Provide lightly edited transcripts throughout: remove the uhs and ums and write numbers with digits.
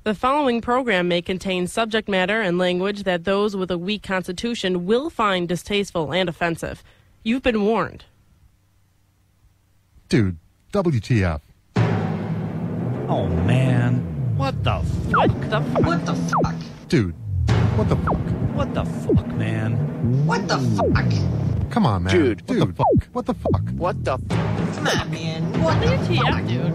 The following program may contain subject matter and language that those with a weak constitution will find distasteful and offensive. You've been warned. Dude, WTF. Oh, man. What the fuck? What the fuck? Dude, what the fuck? What the fuck, man? What the fuck? Come on, man. Dude. What the fuck? What the fuck? What the f- Come on, man. What the WTF, dude?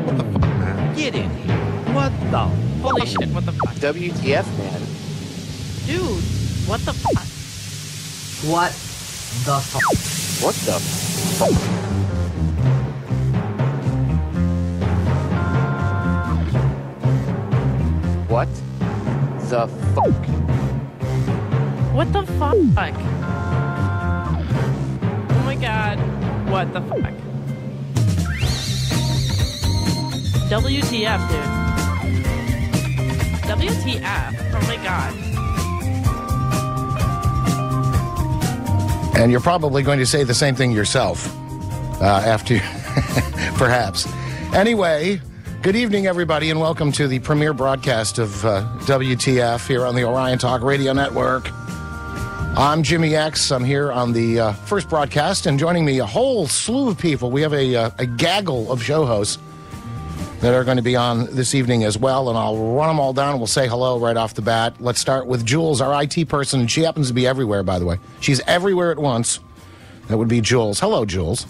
What the fuck, man? Get in here. What the Holy shit, what the fuck? WTF, man? Dude, what the fuck? What the fuck? What the f- What the fuck? What the fuck? Oh my god, what the fuck? WTF, dude. WTF, oh my god. And you're probably going to say the same thing yourself after, perhaps. Anyway, good evening, everybody, and welcome to the premiere broadcast of WTF here on the Orion Talk Radio Network. I'm Jimmy X. I'm here on the first broadcast, and joining me a whole slew of people. We have a gaggle of show hosts that are going to be on this evening as well, and I'll run them all down and we'll say hello right off the bat. Let's start with Jules, our IT person, and she happens to be everywhere, by the way. She's everywhere at once. That would be Jules. Hello, Jules.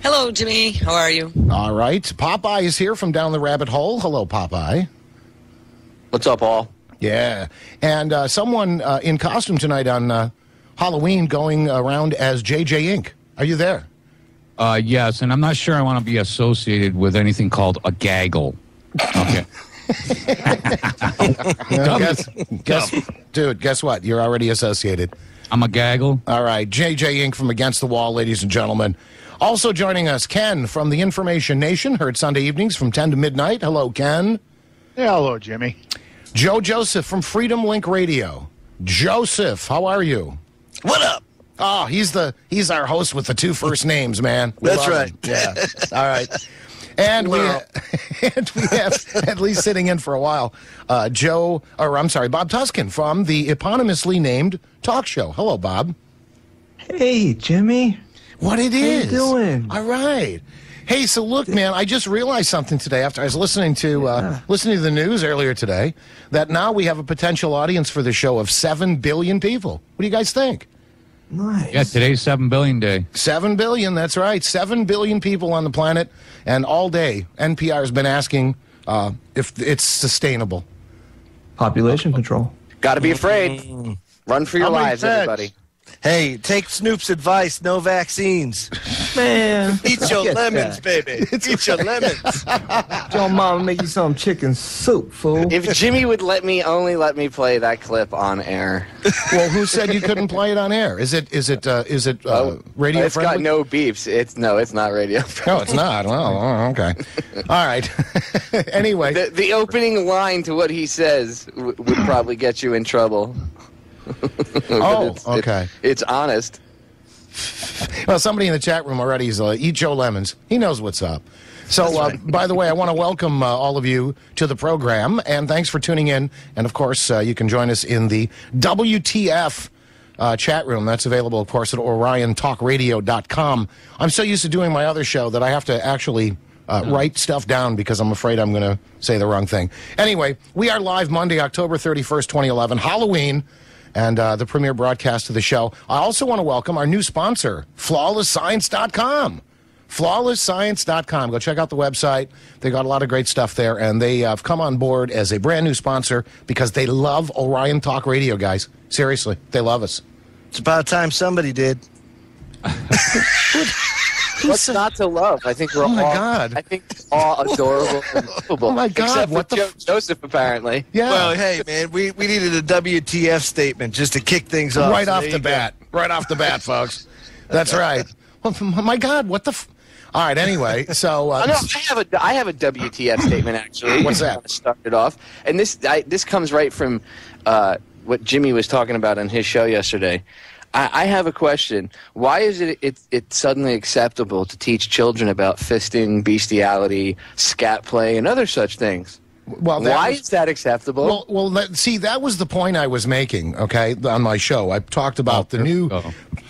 Hello, Jimmy. How are you? All right. Popeye is here from down the rabbit hole. Hello, Popeye. What's up, all? Yeah. And someone in costume tonight on Halloween going around as JJ Inc. Are you there? Yes, and I'm not sure I want to be associated with anything called a gaggle. Okay. Guess what? You're already associated. I'm a gaggle. All right. JJ Inc. from Against the Wall, ladies and gentlemen. Also joining us, Ken from the Information Nation, heard Sunday evenings from 10 to midnight. Hello, Ken. Yeah, hello, Jimmy. Joe Joseph from Freedom Link Radio. Joseph, how are you? What up? Oh, he's our host with the two first names, man. That's right. Yeah. All right. And we have, at least sitting in for a while, Bob Tuskin from the eponymously named talk show. Hello, Bob. Hey, Jimmy. What it is? How you doing? All right. Hey, so look, man, I just realized something today after I was listening to the news earlier today, that now we have a potential audience for the show of 7 billion people. What do you guys think? Nice. Yeah, today's 7 billion day. 7 billion, that's right. 7 billion people on the planet, and all day NPR has been asking if it's sustainable. Population control. Gotta be afraid. Run for your lives, everybody. Hey, take Snoop's advice. No vaccines. Man. Eat your lemons, baby. Eat your lemons. Your mama make you some chicken soup, fool. If Jimmy would only let me play that clip on air. Well, who said you couldn't play it on air? Is it radio It's friendly? got no beeps. It's not radio friendly. No, it's not. Well, okay. All right. Anyway. The opening line to what he says would probably get you in trouble. Okay. It's honest. Well, somebody in the chat room already is eat Joe Lemons. He knows what's up. So, by the way, I want to welcome all of you to the program, and thanks for tuning in. And, of course, you can join us in the WTF chat room. That's available, of course, at oriontalkradio.com. I'm so used to doing my other show that I have to actually write stuff down because I'm afraid I'm going to say the wrong thing. Anyway, we are live Monday, October 31st, 2011, Halloween, and the premiere broadcast of the show. I also want to welcome our new sponsor, FlawlessScience.com. FlawlessScience.com. Go check out the website. They got a lot of great stuff there, and they have come on board as a brand new sponsor because they love Orion Talk Radio, guys. Seriously, they love us. It's about time somebody did. What's not to love? I think we're God. I think we're all adorable and lovable. Oh, my God. Except What for Joseph, apparently. Yeah. Well, hey, man, we needed a WTF statement just to kick things off. Right So off there the you go. bat. Right off the bat, folks. That's right. Well, my God, what the All right, anyway, so... I have a WTF statement, actually. What's that? To start it off. And this comes right from what Jimmy was talking about on his show yesterday. I have a question. Why is it suddenly acceptable to teach children about fisting, bestiality, scat play, and other such things? Well, Why is that acceptable? See, that was the point I was making, okay, on my show. I talked about the new...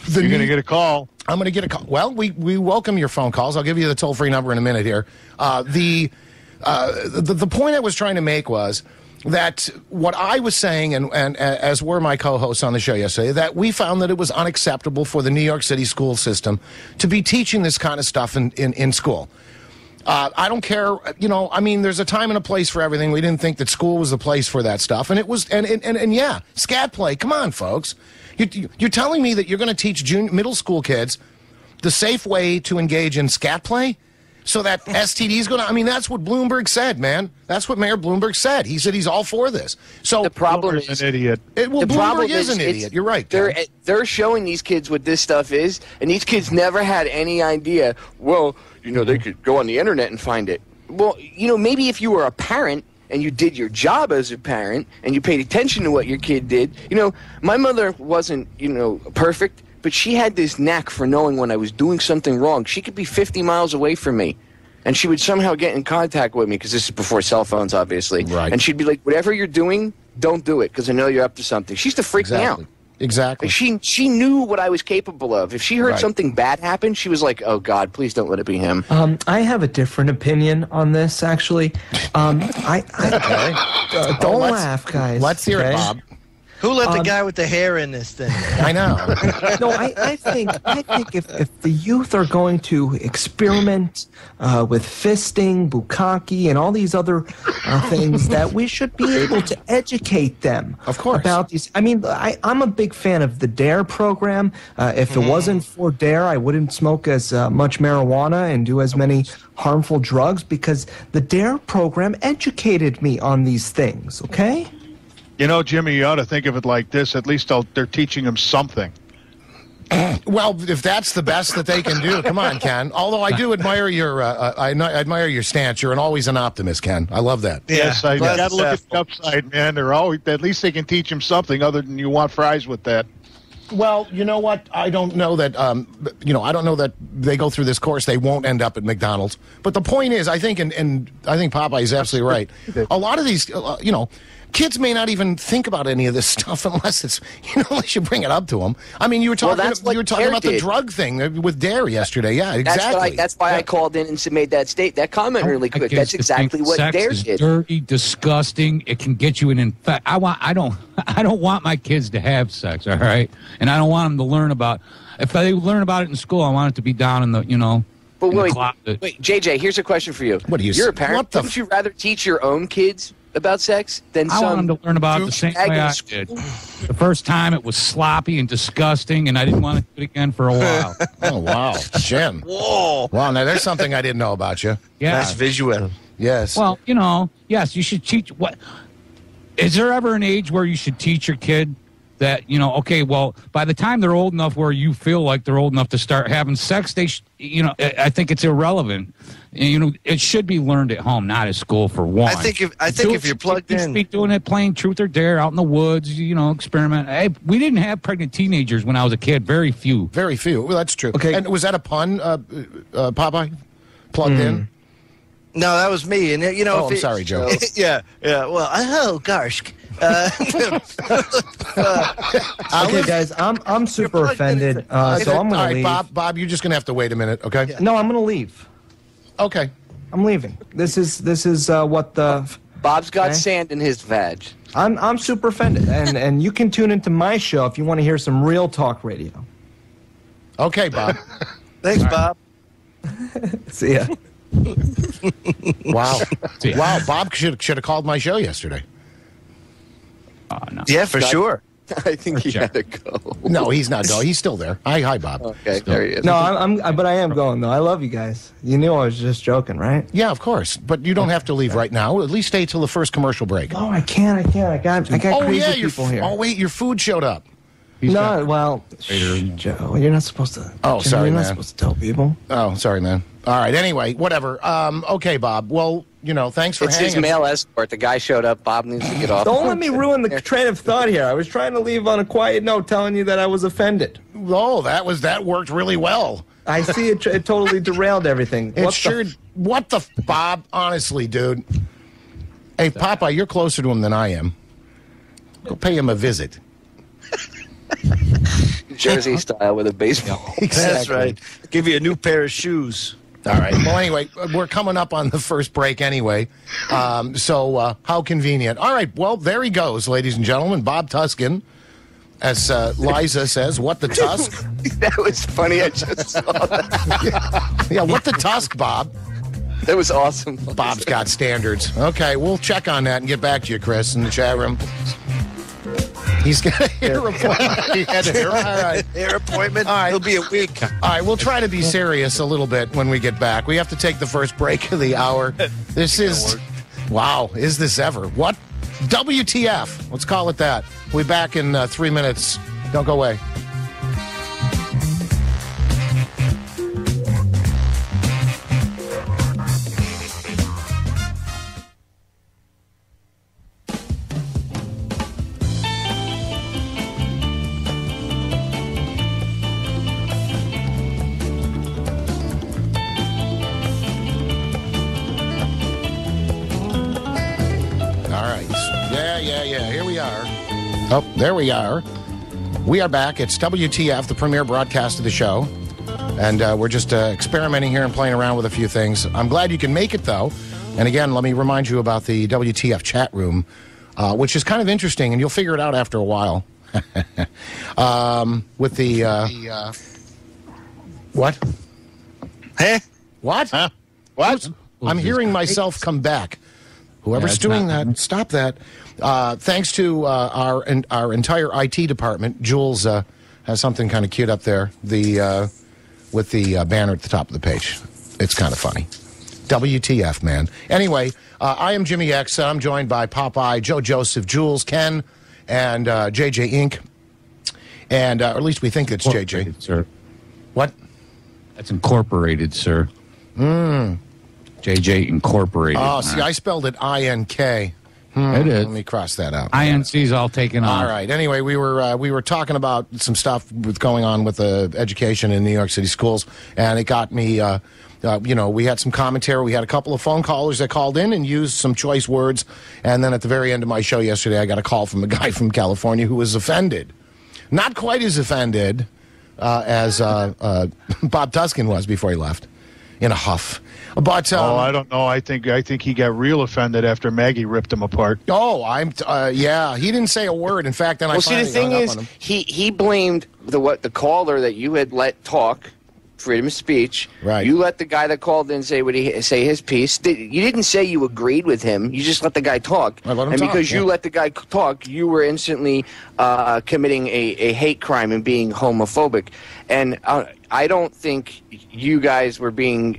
You're going to get a call. I'm going to get a call. Well, we welcome your phone calls. I'll give you the toll-free number in a minute here. The point I was trying to make was that what I was saying, and as were my co-hosts on the show yesterday, that we found that it was unacceptable for the New York City school system to be teaching this kind of stuff in school. I don't care, I mean, there's a time and a place for everything. We didn't think that school was the place for that stuff. And it was, and yeah, scat play. Come on, folks. You're telling me that you're going to teach middle school kids the safe way to engage in scat play? So that STD is going to, I mean, that's what Bloomberg said, man. That's what Mayor Bloomberg said. He said he's all for this. So the problem is an idiot. Bloomberg is an idiot. You're right. They're showing these kids what this stuff is, and these kids never had any idea. Well, they could go on the internet and find it. Well, maybe if you were a parent and you did your job as a parent and you paid attention to what your kid did. My mother wasn't, perfect. But she had this knack for knowing when I was doing something wrong. She could be 50 miles away from me, and she would somehow get in contact with me, because this is before cell phones, obviously. Right. And she'd be like, whatever you're doing, don't do it, because I know you're up to something. She used to freak me out. Exactly. Like she knew what I was capable of. If she heard something bad happen, she was like, oh, God, please don't let it be him. I have a different opinion on this, actually. Don't laugh, guys. Let's hear it, Bob. Who let the guy with the hair in this thing? I know. No, I think if the youth are going to experiment with fisting, bukkake, and all these other things, that we should be able to educate them, of course, about these. I mean, I'm a big fan of the DARE program. If it wasn't for DARE, I wouldn't smoke as much marijuana and do as many harmful drugs, because the DARE program educated me on these things. Okay. Jimmy, you ought to think of it like this. At least they're teaching them something. Well, if that's the best that they can do, come on, Ken. Although I do admire your, I admire your stance. You're always an optimist, Ken. I love that. Yes, I got to look at the upside, man. They're always, at least they can teach them something other than you want fries with that. Well, you know what? I don't know that. I don't know that they go through this course, they won't end up at McDonald's. But the point is, I think, and I think Popeye is absolutely right. A lot of these, kids may not even think about any of this stuff unless it's, unless you bring it up to them. I mean, you were talking about the drug thing with DARE yesterday. Yeah, exactly. That's why I called in and made that comment really quick. That's exactly what DARE is did. Dirty, disgusting. It can get you an infection. I don't want my kids to have sex. All right, and I don't want them to learn about. If they learn about it in school, I want it to be down in the But wait, JJ, here's a question for you. What do you? You're a parent. Wouldn't you rather teach your own kids about sex than I want them to learn about it the same way I did. The first time it was sloppy and disgusting, and I didn't want to do it again for a while. Oh, wow. Jim. Whoa. Wow, now there's something I didn't know about you. Yeah. Nice visual. Yes. Well, yes, you should teach. What is there ever an age where you should teach your kid that, okay, well, by the time they're old enough where you feel like they're old enough to start having sex, they I think it's irrelevant. It should be learned at home, not at school, for one. I think if you're plugged in, be doing it, playing truth or dare out in the woods, experiment. Hey, we didn't have pregnant teenagers when I was a kid. Very few. Very few. Well, that's true. Okay. And was that a pun, Popeye? Plugged in? No, that was me. And I'm sorry, Joe. Yeah. Well, oh gosh. Okay, guys, I'm super offended, so I'm going to leave. Bob, you're just going to have to wait a minute, okay? No, I'm going to leave. Okay. I'm leaving. This is what the... Bob's got sand in his vag. I'm super offended, and you can tune into my show if you want to hear some real talk radio. Okay, Bob. Thanks, Bob. See ya. Wow. Wow, Bob should have called my show yesterday. No. Yeah, for sure. I think he had to go. No, he's not going. He's still there. Hi, Bob. Okay, there he is. No, but I am going though. I love you guys. You knew I was just joking, right? Yeah, of course. But you don't have to leave right now. At least stay till the first commercial break. No, I can't. I got crazy people here. Oh wait, your food showed up. Joe, you're not supposed to. Oh, sorry, You're man. not supposed to tell people. Oh, sorry, man. All right. Anyway, whatever. Okay, Bob. Well, thanks for hanging. It's his male escort. The guy showed up. Bob needs to get off. Don't let me ruin the train of thought here. I was trying to leave on a quiet note, telling you that I was offended. Oh, that worked really well. I see it totally derailed everything. What the Bob? Honestly, dude. Hey, Popeye, you're closer to him than I am. Go pay him a visit. Jersey style with a baseball. That's right. Give you a new pair of shoes. All right. Well, anyway, we're coming up on the first break anyway. So how convenient. All right. Well, there he goes, ladies and gentlemen. Bob Tuskin, as Liza says, what the tusk? That was funny. I just saw that. Yeah, what the tusk, Bob? That was awesome. Bob's got standards. Okay, we'll check on that and get back to you, Chris, in the chat room. He's got a hair appointment. He had a hair, all right. Hair appointment? All right. He'll be a week. All right, we'll try to be serious a little bit when we get back. We have to take the first break of the hour. This is, wow, is this ever? What? WTF. Let's call it that. We'll be back in 3 minutes. Don't go away. Oh, there we are. We are back. It's WTF, the premiere broadcast of the show. And we're just experimenting here and playing around with a few things. I'm glad you can make it, though. And again, let me remind you about the WTF chat room, which is kind of interesting, and you'll figure it out after a while. With the... what? Hey? What? Huh? What? I'm hearing myself come back. Whoever's doing that, stop that. Thanks to our entire IT department. Jules has something kind of cute up there with the banner at the top of the page. It's kind of funny. WTF, man. Anyway, I am Jimmy X. I'm joined by Popeye, Joe Joseph, Jules, Ken, and JJ Inc. And or at least we think it's JJ. Sir. What? That's incorporated, sir. JJ Incorporated. Oh, see, I spelled it I-N-K. It is. Let me cross that out. INC's all taken off. All right. Anyway, we were talking about some stuff with going on with education in New York City schools, and it got me. We had some commentary. We had a couple of phone callers that called in and used some choice words, and then at the very end of my show yesterday, I got a call from a guy from California who was offended, not quite as offended as Bob Tuskin was before he left, in a huff. But I don't know. I think he got real offended after Maggie ripped him apart. Oh, yeah. He didn't say a word. In fact, then I finally see, the thing hung up is, on him. he blamed the caller that you had let talk, freedom of speech. Right. You let the guy that called in say his piece. You didn't say you agreed with him. You just let the guy talk. I let him and talk, because yeah. you let the guy talk, you were instantly committing a hate crime and being homophobic. And I don't think you guys were being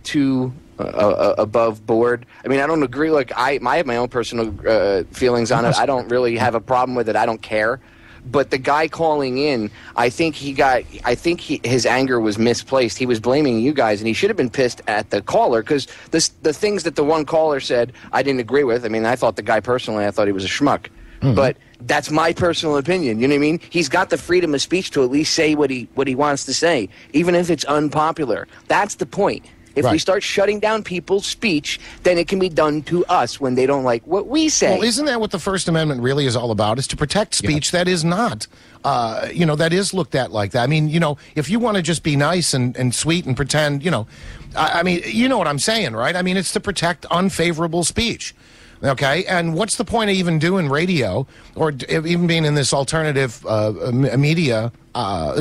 too above board. I mean, I don't agree. Like I have my own personal feelings on it. I don't really have a problem with it. I don't care. But the guy calling in, I think his anger was misplaced. He was blaming you guys, and he should have been pissed at the caller because the things that the one caller said, I didn't agree with. I mean, I thought the guy personally, I thought he was a schmuck. Mm-hmm. But that's my personal opinion. You know what I mean? He's got the freedom of speech to at least say what he wants to say, even if it's unpopular. That's the point. If we start shutting down people's speech, then it can be done to us when they don't like what we say. Well, isn't that what the First Amendment really is all about? Is to protect speech that is not, that is looked at like that. I mean, if you want to just be nice and sweet and pretend, I mean, you know what I'm saying, right? I mean, it's to protect unfavorable speech. Okay, and what's the point of even doing radio or even being in this alternative media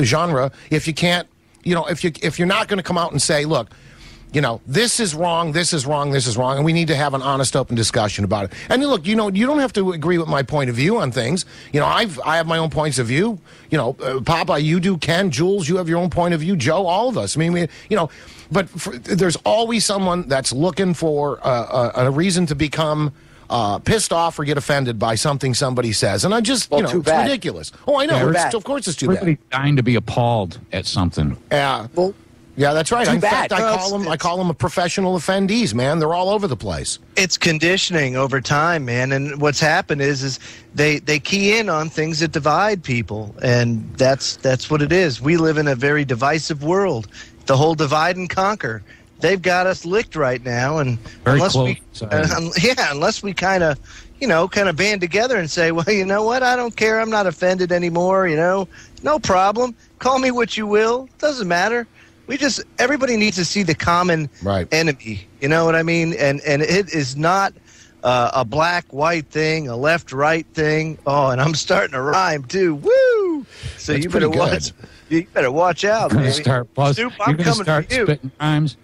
genre if you can't, if you're not going to come out and say, look, this is wrong, this is wrong, this is wrong, and we need to have an honest, open discussion about it. And look, you don't have to agree with my point of view on things. I have my own points of view. Papa, you do. Ken, Jules, you have your own point of view. Joe, all of us. I mean, but there's always someone that's looking for a reason to become pissed off or get offended by something somebody says. And I just, it's ridiculous. Oh, I know. Of course it's too bad. Everybody's dying to be appalled at something. Yeah. Well, yeah, that's right. In fact, I call them a professional offendees, man. They're all over the place. It's conditioning over time, man. And what's happened is they key in on things that divide people, and that's what it is. We live in a very divisive world. The whole divide and conquer they've got us licked right now, and Very unless close. unless we kind of band together and say, well, you know what, I don't care, I'm not offended anymore, no problem, call me what you will, doesn't matter. Everybody needs to see the common enemy, you know what I mean? And it is not a black-white thing, a left-right thing. Oh, and I'm starting to rhyme too. Woo! So That's you better pretty good. you better watch out, You're baby. gonna start buzz. Snoop, You're I'm gonna coming start for you. spitting rhymes.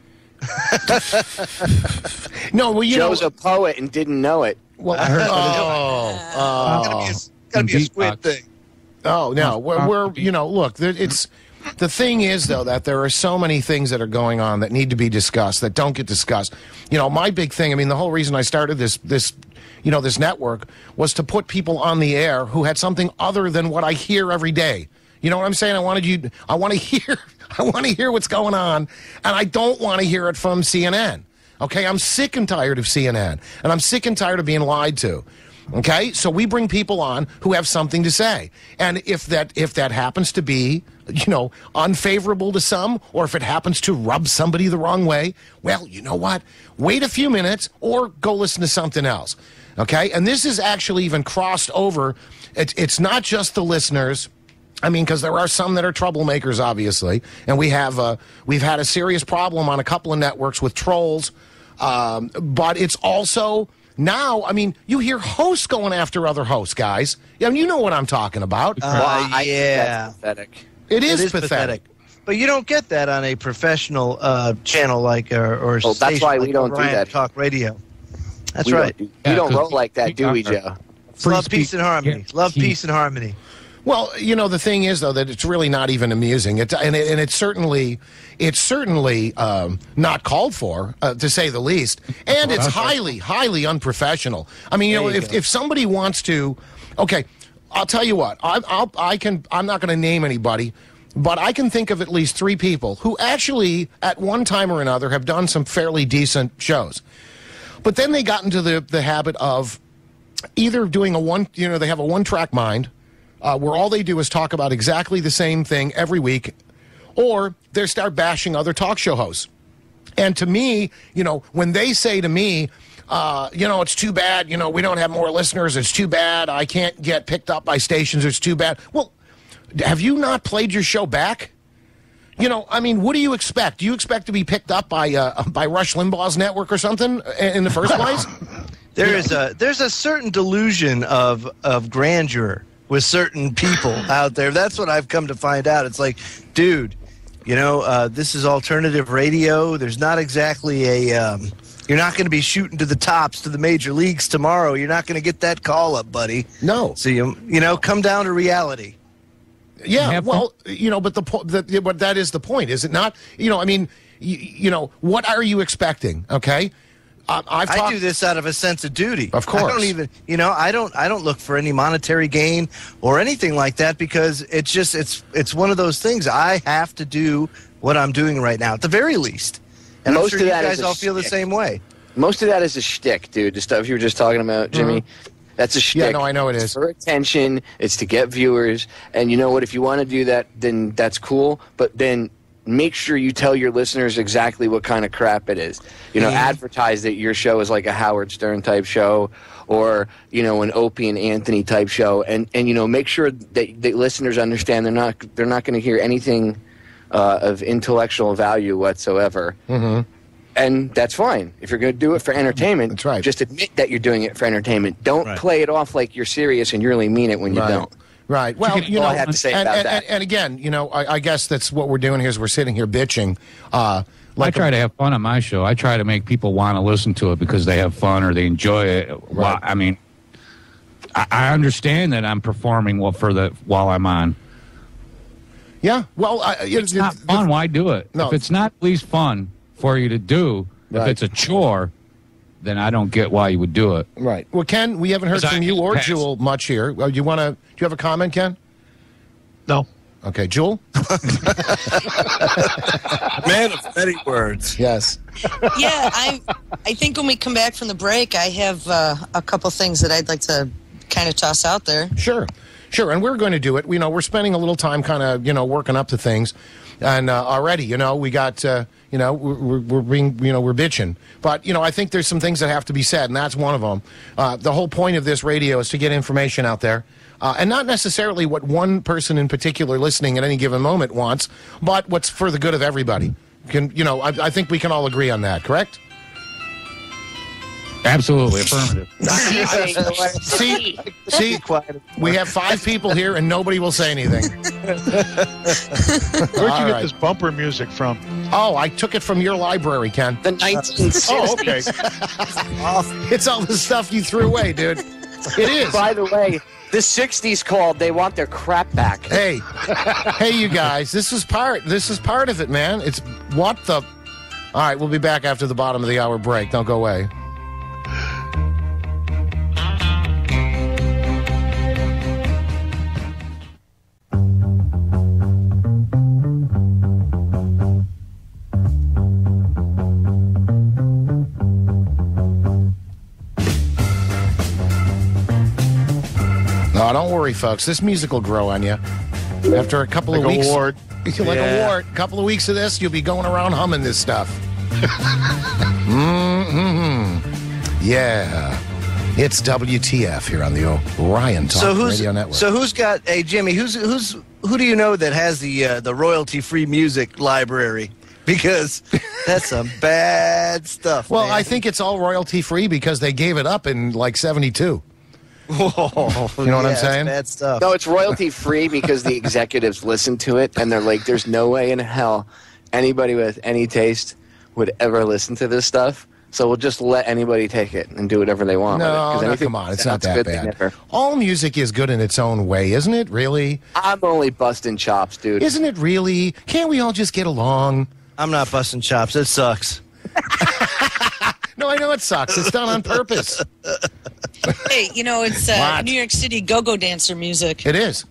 No, well, Joe's a poet and didn't know it. Well, Gotta be a squid thing. Oh no, we're look, it's the thing is though that there are so many things that are going on that need to be discussed that don't get discussed. My big thing, I mean, the whole reason I started this network was to put people on the air who had something other than what I hear every day. You know what I'm saying? I want to hear what's going on, and I don't want to hear it from CNN. Okay, I'm sick and tired of CNN, and I'm sick and tired of being lied to. Okay, so we bring people on who have something to say, and if that happens to be, unfavorable to some, or if it happens to rub somebody the wrong way, well, you know what? Wait a few minutes or go listen to something else. Okay, and this is actually even crossed over. It's not just the listeners. I mean, because there are some that are troublemakers, obviously, and we've had a serious problem on a couple of networks with trolls, but it's also now, I mean, you hear hosts going after other hosts, guys. I mean, you know what I'm talking about. Yeah. That's pathetic. It is pathetic. But you don't get that on a professional channel like or that's station why we like don't do Orion that. Talk Radio. That's We right. We don't roll like that, do we, Joe? Love, peace, and harmony. Love, peace, and harmony. Well, the thing is, though, that it's really not even amusing. It's certainly not called for, to say the least. And it's highly unprofessional. I mean, if somebody wants to, okay, I'll tell you what. I'm not going to name anybody, but I can think of at least 3 people who actually, at one time or another, have done some fairly decent shows. But then they got into the habit of either doing they have a one-track mind, where all they do is talk about exactly the same thing every week, or they start bashing other talk show hosts. And to me, when they say to me, it's too bad, we don't have more listeners, it's too bad, I can't get picked up by stations, it's too bad. Well, have you not played your show back? I mean, what do you expect? Do you expect to be picked up by Rush Limbaugh's network or something in the first place? There's a certain delusion of grandeur with certain people out there. That's what I've come to find out. It's like, dude, this is alternative radio. There's not exactly you're not going to be shooting to the tops, to the major leagues tomorrow. You're not going to get that call up, buddy. No. So come down to reality. Yeah, well, but but that is the point, is it not? I mean, what are you expecting? Okay. I do this out of a sense of duty. Of course. I don't even, I don't look for any monetary gain or anything like that, because it's one of those things. I have to do what I'm doing right now, at the very least. And Most I'm sure of you that guys is a all feel the shtick. same way. Most of that is a shtick, dude. The stuff you were just talking about, Jimmy. That's a shtick. Yeah, no, I know it is. It's for attention. It's to get viewers. And you know what? If you want to do that, then that's cool. But then make sure you tell your listeners exactly what kind of crap it is. Advertise that your show is like a Howard Stern type show, or an Opie and Anthony type show, and make sure that the listeners understand they're not going to hear anything of intellectual value whatsoever. Mm-hmm. And that's fine. If you're going to do it for entertainment, that's right. Just admit that you're doing it for entertainment. Don't play it off like you're serious and you really mean it when you don't. Right. Well, all I have to say about that. And again, I guess that's what we're doing here is we're sitting here bitching. I try to have fun on my show. I try to make people want to listen to it because they have fun or they enjoy it. Right. Well, I mean, I understand that I'm performing while I'm on. Yeah. Well, it's not fun. Why do it? No. If it's not at least fun for you to do, if it's a chore, then I don't get why you would do it. Right. Well, Ken, we haven't heard from you or Jewel much here. Do you have a comment, Ken? No. Okay, Jewel? Man of many words. Yes. Yeah, I think when we come back from the break, I have a couple things that I'd like to kind of toss out there. Sure, and we're going to do it. We're spending a little time kind of, working up to things. And already, we got, we're being, we're bitching. But, I think there's some things that have to be said, and that's one of them. The whole point of this radio is to get information out there. And not necessarily what one person in particular listening at any given moment wants, but what's for the good of everybody. I think we can all agree on that, correct? Absolutely, affirmative. See, we have 5 people here and nobody will say anything. Where'd you get this bumper music from? Oh, I took it from your library, Ken. The 1960s. Oh, okay. It's all the stuff you threw away, dude. It is. By the way, the 60s called. They want their crap back. Hey, you guys, this is part of it, man. It's what the. All right, we'll be back after the bottom of the hour break. Don't go away. Oh, don't worry, folks. This music will grow on you. After a couple of weeks, a couple of weeks of this, you'll be going around humming this stuff. Yeah. It's WTF here on the Orion Talk Radio Network. So who's got? Hey, Jimmy, who do you know that has the royalty-free music library? Because that's some bad stuff. Well, man. I think it's all royalty-free because they gave it up in like '72. Oh, you know what I'm saying? Bad stuff. No, it's royalty free because the executives listen to it and they're like, "There's no way in hell anybody with any taste would ever listen to this stuff. So we'll just let anybody take it and do whatever they want." No, come on, it's not that bad. All music is good in its own way, isn't it? Really? I'm only busting chops, dude. Isn't it really? Can't we all just get along? I'm not busting chops. It sucks. No, I know it sucks. It's done on purpose. Hey, it's New York City go-go dancer music. It is.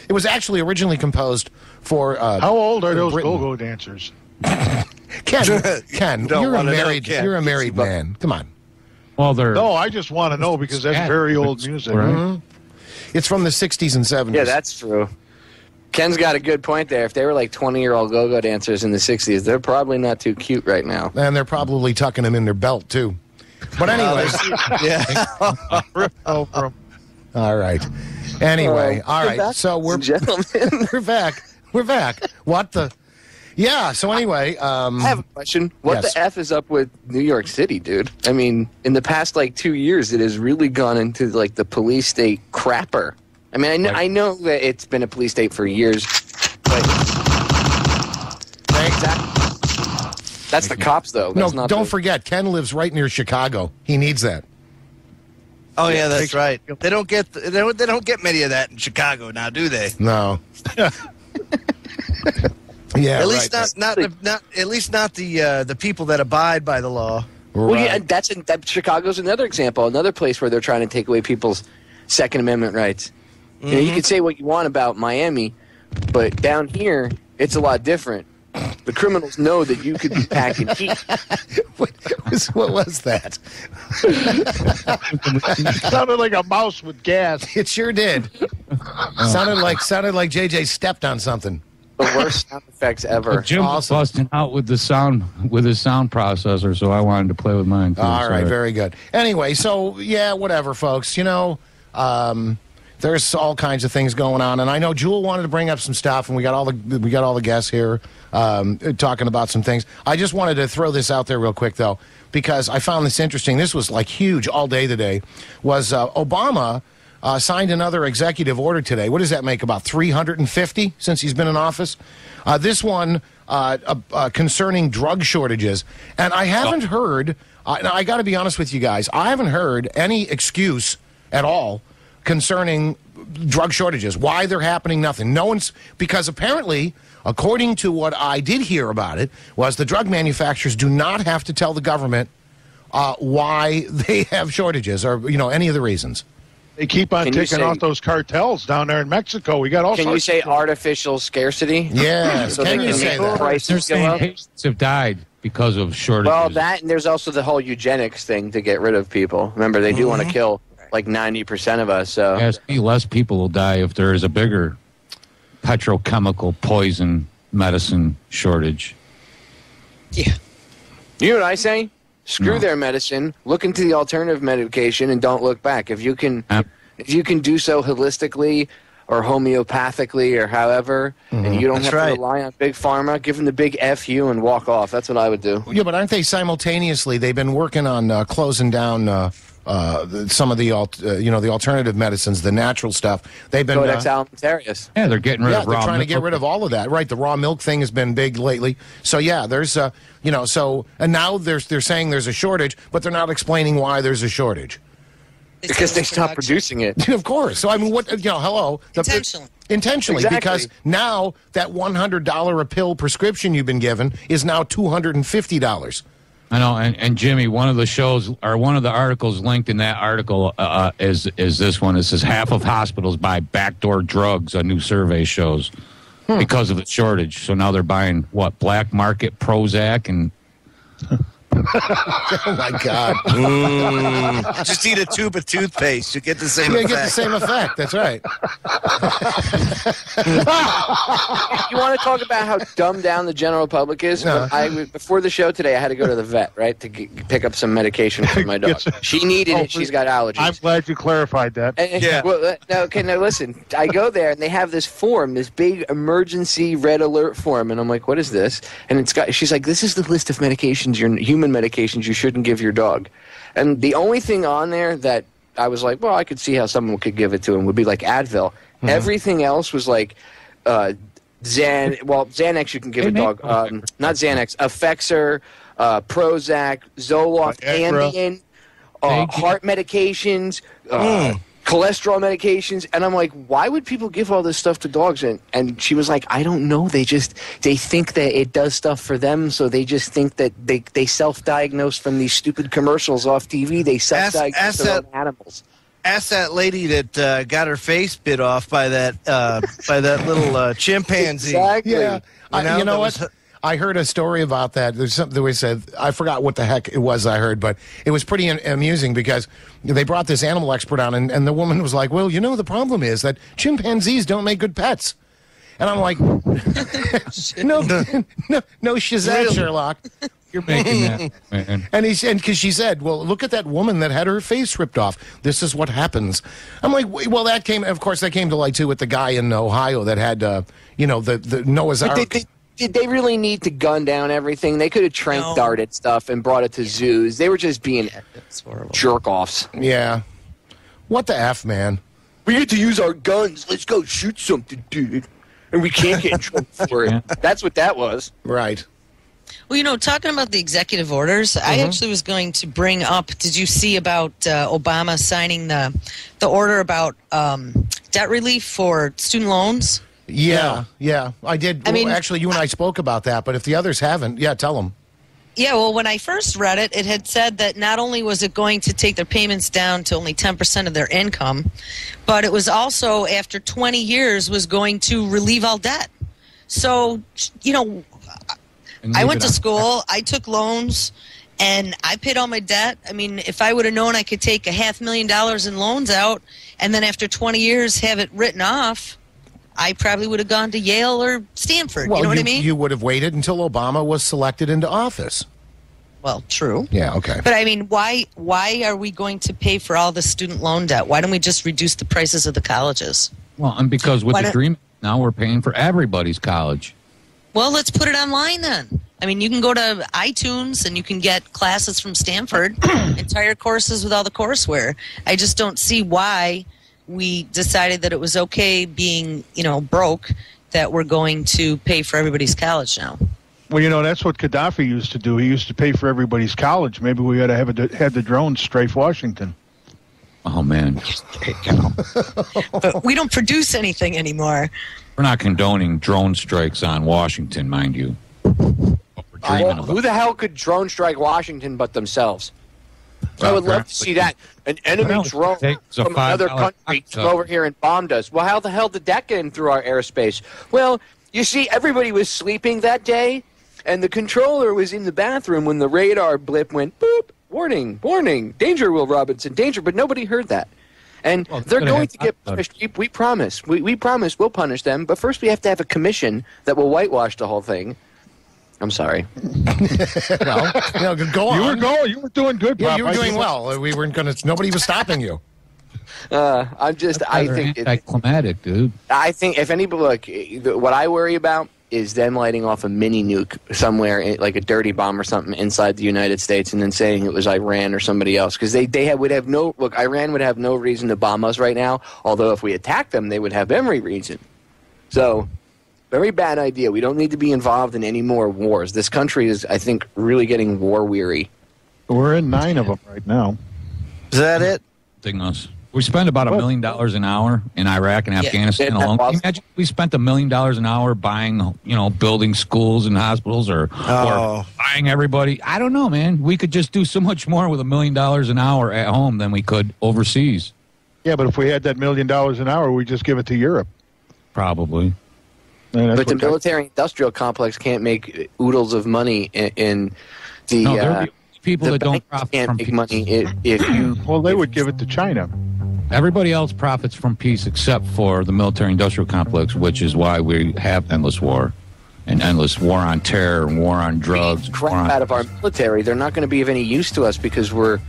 It was actually originally composed for. How old are those Britain. go-go dancers? Ken, you're a married man. Come on. Well, they're. No, I just want to know because that's very old music. Right? Mm-hmm. It's from the 60s and 70s. Yeah, that's true. Ken's got a good point there. If they were like 20-year-old go-go dancers in the 60s, they're probably not too cute right now. And they're probably tucking them in their belt, too. But anyways. Yeah. All right. Anyway, all right. Back, So we're gentlemen. we're back. We're back. What the? Yeah. So anyway, I have a question. What yes. the F is up with New York City, dude? I mean, in the past like 2 years, it has really gone into like the police state crapper. I mean, I know that it's been a police state for years, but that's the cops, though. That's not don't forget, Ken lives right near Chicago. He needs that. Oh yeah, that's right. They don't get many of that in Chicago now, do they? No. Yeah. At least right. not at least not the people that abide by the law. Well, yeah, Chicago's another example, another place where they're trying to take away people's Second Amendment rights. You know, you can say what you want about Miami, but down here, it's a lot different. The criminals know that you could be packing heat. What was that? It sounded like a mouse with gas. It sure did. Sounded like JJ stepped on something. The worst sound effects ever. Jim was busting out with the sound with his sound processor, so I wanted to play with mine too. All right, very good. Anyway, so yeah, whatever, folks. There's all kinds of things going on, and I know Jewel wanted to bring up some stuff, and we got all the guests here talking about some things. I just wanted to throw this out there real quick, though, because I found this interesting. This was like huge all day today. Was Obama signed another executive order today? What does that make? About 350 since he's been in office. This one concerning drug shortages, and I haven't heard. Now I got to be honest with you guys. I haven't heard any excuse at all concerning drug shortages, why they're happening, nothing. No one's, because apparently, according to what I did hear about it, was the drug manufacturers do not have to tell the government why they have shortages or, any of the reasons. They keep on ticking off those cartels down there in Mexico. We got all Can you say artificial scarcity? Yes. So can you say that? They're saying patients have died because of shortages. Well, that and there's also the whole eugenics thing to get rid of people. Remember, they do want to kill like 90% of us. So yes, less people will die if there is a bigger petrochemical poison medicine shortage. Yeah. You know what I say? Screw their medicine. Look into the alternative medication and don't look back. If you can do so holistically or homeopathically or however, and you don't have to rely on big pharma, give them the big F you and walk off. That's what I would do. Yeah, but aren't they simultaneously? They've been working on closing down some of the the alternative medicines, the natural stuff. They've been Codex alimentarius. Yeah, they're getting rid of raw they're trying to milk. get rid of all of that. Right, the raw milk thing has been big lately. So yeah, there's and now they're saying there's a shortage, but they're not explaining why there's a shortage. Because they stopped producing it. Of course. So I mean, hello. Intentionally, Exactly. because now that $100 a pill prescription you've been given is now $250. I know, and Jimmy, one of the shows or one of the articles linked in that article is this one. It says half of hospitals buy backdoor drugs. A new survey shows because of the shortage. So now they're buying black market Prozac and. Oh my God! Just eat a tube of toothpaste. You get the same effect. You get the same effect. That's right. You want to talk about how dumbed down the general public is? No. Before the show today, I had to go to the vet, right, to pick up some medication for my dog. She needed it. She's got allergies. I'm glad you clarified that. Well, now listen. I go there and they have this form, this big emergency red alert form, and I'm like, "What is this?" And she's like, "This is the list of medications, your human medications you shouldn't give your dog." And the only thing on there that I was like, well, I could see how someone could give it to him would be like Advil. Mm-hmm. Everything else was like Xanax you can give a dog. Not Xanax. Effexor, Prozac, Zoloft, Ambien, heart medications, cholesterol medications. And I'm like, why would people give all this stuff to dogs? And she was like, I don't know. They think that it does stuff for them, so they just think that they self-diagnose from these stupid commercials off TV. They self-diagnose their own animals. Ask that lady that got her face bit off by that little chimpanzee. Exactly. Yeah. You know what? I heard a story about that. There's something that we said. I forgot what the heck it was I heard, but it was pretty amusing because they brought this animal expert on, and the woman was like, well, the problem is that chimpanzees don't make good pets. And I'm like, no, shizette, Sherlock. You're making that, man. And because she said, well, look at that woman that had her face ripped off. This is what happens. I'm like, well, that came to light, too, with the guy in Ohio that had, the Noah's Ark. Did they really need to gun down everything? They could have darted stuff and brought it to zoos. They were just being jerk-offs. Yeah. What the F, man? We get to use our guns. Let's go shoot something, dude. And we can't get in trouble for it. That's what that was. Right. Well, talking about the executive orders, I actually was going to bring up, did you see about Obama signing the order about debt relief for student loans? Yeah, I did. Actually, you and I spoke about that, but if the others haven't, tell them. Yeah, well, when I first read it, it had said that not only was it going to take their payments down to only 10% of their income, but it was also, after 20 years, was going to relieve all debt. So, I went to school, I took loans, and I paid all my debt. I mean, if I would have known I could take $500,000 in loans out, and then after 20 years have it written off, I probably would have gone to Yale or Stanford. Well, you know what I mean? You would have waited until Obama was selected into office. Well, true. Yeah, okay. But I mean, why are we going to pay for all the student loan debt? Why don't we just reduce the prices of the colleges? Well, and because with the Dream, now we're paying for everybody's college. Well, let's put it online then. I mean, you can go to iTunes and you can get classes from Stanford, entire courses with all the courseware. I just don't see why we decided that it was okay being, broke, that we're going to pay for everybody's college now. Well, that's what Gaddafi used to do. He used to pay for everybody's college. Maybe we ought to have the drones strafe Washington. Oh, man. But we don't produce anything anymore. We're not condoning drone strikes on Washington, mind you. Who the hell could drone strike Washington but themselves? I would love to see that. An enemy drone from another country came over here and bombed us. Well, how the hell did that get in through our airspace? Well, you see, everybody was sleeping that day, and the controller was in the bathroom when the radar blip went, boop, warning, warning, danger, Will Robinson, danger, but nobody heard that. And they're going to get punished. We promise. We promise we'll punish them, but first we have to have a commission that will whitewash the whole thing. I'm sorry. Well, go on. You were doing good, Yeah, Pop. you were doing well. We weren't going to. Nobody was stopping you. I think anticlimactic, dude. I think if anybody look, what I worry about is them lighting off a mini nuke somewhere, like a dirty bomb or something, inside the United States, and then saying it was Iran or somebody else, because would have no look. Iran would have no reason to bomb us right now. Although if we attacked them, they would have every reason. So, very bad idea. We don't need to be involved in any more wars. This country is, I think, really getting war weary. We're in 9 of them right now. Is that it? We spend about $1 million an hour in Iraq and Afghanistan alone. Can you imagine if we spent $1 million an hour buying, building schools and hospitals or buying everybody? I don't know, man. We could just do so much more with $1 million an hour at home than we could overseas. Yeah, but if we had that $1 million an hour, we'd just give it to Europe. Probably. But the military-industrial complex can't make oodles of money in the... No, there are people that don't profit can't from make peace. money if you... Well, they would give it to China. Everybody else profits from peace except for the military-industrial complex, which is why we have endless war. And endless war on terror, and war on drugs. Crap out of our military. They're not going to be of any use to us because we're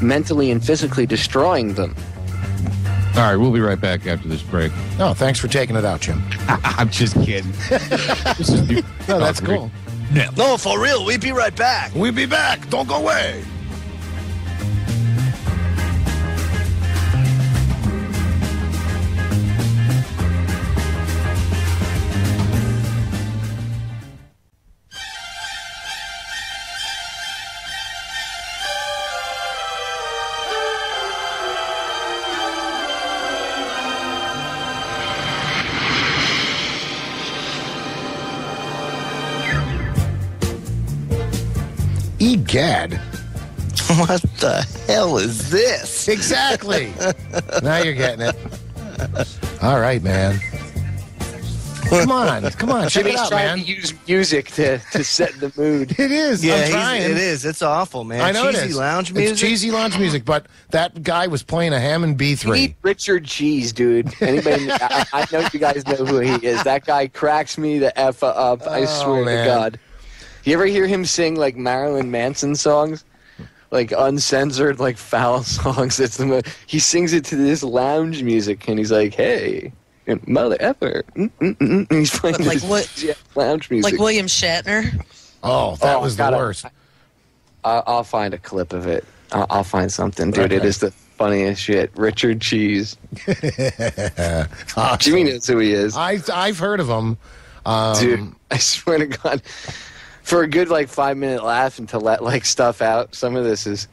mentally and physically destroying them. All right, we'll be right back after this break. Oh, thanks for taking it out, Jim. I'm just kidding. This is no, that's cool. No, for real. We'll be right back. We'll be back. Don't go away. Egad. What the hell is this? Exactly. Now you're getting it. All right, man. Come on. Check it out, man. To use music to set the mood. It is. Yeah, I'm trying. it is. It's awful, man. I know cheesy it is. lounge music. It's cheesy lounge music, but that guy was playing a Hammond B3. You need Richard Cheese, dude. Anybody? I know you guys know who he is. That guy cracks me the F up. I swear to God. You ever hear him sing like Marilyn Manson songs? Like uncensored, like foul songs. He sings it to this lounge music, and he's like, "Hey, mother effer," and he's playing Like this what? lounge music. Like William Shatner. Oh, that was the worst. I'll find a clip of it. I'll find something, dude. It is the funniest shit. Richard Cheese. Awesome. Jimmy knows who he is. I've heard of him, dude. I swear to God. For a good 5-minute laugh and to let stuff out, some of this is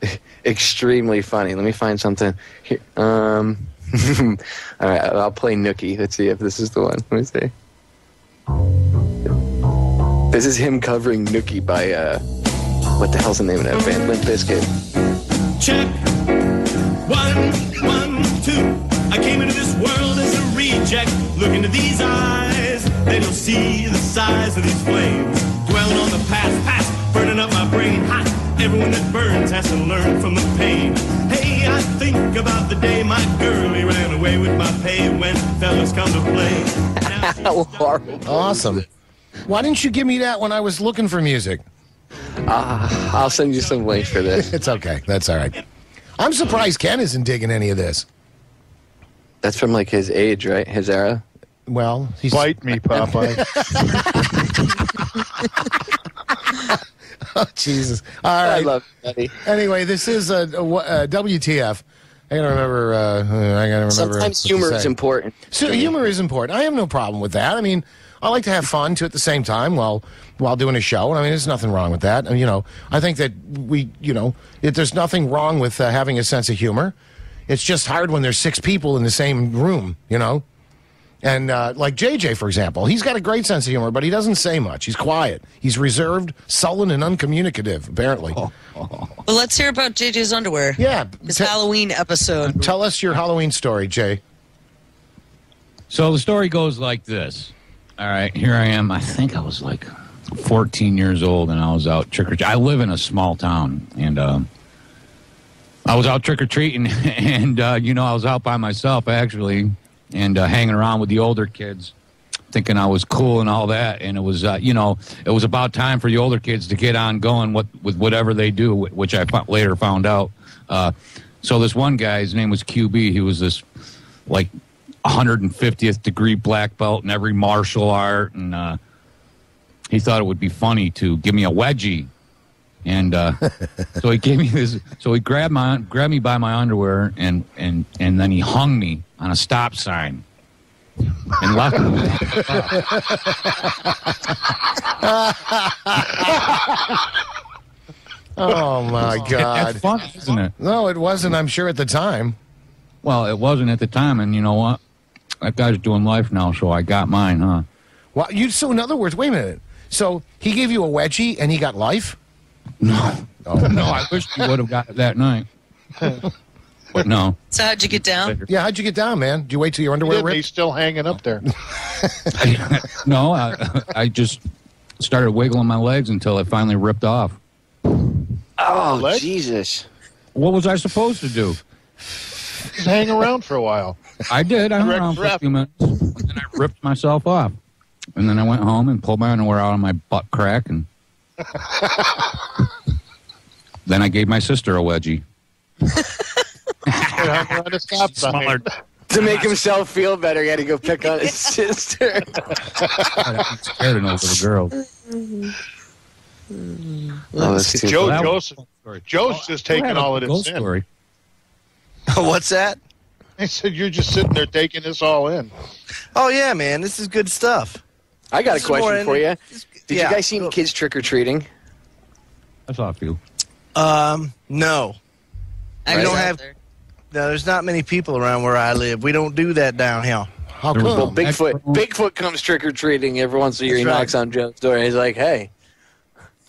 extremely funny. Let me find something here. All right, I'll play Nookie. Let's see if this is the one. Let me see. This is him covering Nookie by what the hell's the name of that band? Limp Bizkit. Check 1, 1, 2. I came into this world as a reject. Look into these eyes, then you'll see the size of these flames. Dwelling on the past, burning up my brain. Hot. Everyone that burns has to learn from the pain. Hey, I think about the day my girlie ran away with my pay when fellas come to play. How horrible. Awesome. Why didn't you give me that when I was looking for music? I'll send you some links for this. It's okay. That's all right. I'm surprised Ken isn't digging any of this. That's from his age, right? His era? Well, he's... Bite me, Popeye. Oh, Jesus. All right. I love it, buddy. Anyway, this is a WTF. I gotta remember. Sometimes humor is important. So humor is important. I have no problem with that. I mean, I like to have fun too at the same time while doing a show. And I mean, there's nothing wrong with that. And, I think that there's nothing wrong with having a sense of humor. It's just hard when there's 6 people in the same room, And like JJ, for example, he's got a great sense of humor, but he doesn't say much. He's quiet. He's reserved, sullen, and uncommunicative, apparently. Well, let's hear about JJ's underwear. Yeah. His Halloween episode. Tell us your Halloween story, Jay. So the story goes like this. All right, here I am. I think I was 14 years old, and I was out trick-or-treating. I live in a small town, and I was out trick-or-treating, and, I was out by myself, actually, and hanging around with the older kids. thinking I was cool and all that. And it was, you know, it was about time for the older kids to get on going with whatever they do, which I later found out. So this one guy, his name was QB. He was this, like, 150th degree black belt in every martial art, and he thought it would be funny to give me a wedgie, and so he gave me this. So he grabbed me by my underwear, and then he hung me on a stop sign, and luckily. Oh my God! That's fun, isn't it? No, it wasn't. I'm sure at the time. Well, it wasn't at the time, and you know what? That guy's doing life now, so I got mine, huh? Well, so in other words, wait a minute. So he gave you a wedgie and he got life? No. Oh. No, I wish he would have got it that night. But no. So how'd you get down? Yeah, how'd you get down, man? Did you wait till your underwear ripped? He's still hanging up there. No, I just started wiggling my legs until it finally ripped off. Oh, Jesus. What was I supposed to do? Just hang around for a while. I did. I hung around for a few minutes, and then I ripped myself off. And then I went home and pulled my underwear out of my butt crack, and then I gave my sister a wedgie. Smart. To make himself feel better, he had to go pick on his sister. I'm scared of those little girls. Joe's just taking all of this in. Story. What's that? I said, you're just sitting there taking this all in. Oh, yeah, man. This is good stuff. I got a question for you. Did yeah. you guys see any kids trick-or-treating? I saw a few. No. We don't have... No, there's not many people around where I live. We don't do that down here. How come? Well, Bigfoot comes trick-or-treating every once in a year. He knocks on Joe's door. He's like, hey,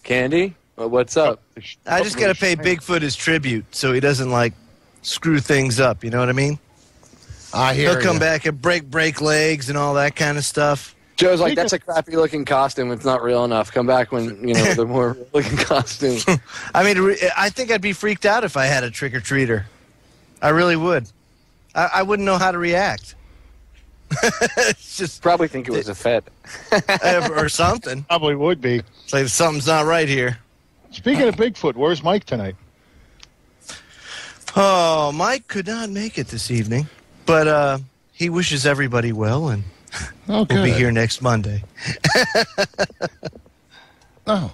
candy? Well, what's up? I just got to pay Bigfoot his tribute so he doesn't, like, screw things up. You know what I mean? I hear He'll come back and break legs and all that kind of stuff. Joe's like, that's a crappy-looking costume. It's not real enough. Come back when, you know, the more real-looking costume. I mean, I think I'd be freaked out if I had a trick-or-treater. I really would. I wouldn't know how to react. It's just probably think it was a fed. or something. Probably would be. It's like something's not right here. Speaking of Bigfoot, where's Mike tonight? Oh, Mike could not make it this evening, but he wishes everybody well, and we'll be here next Monday. Oh,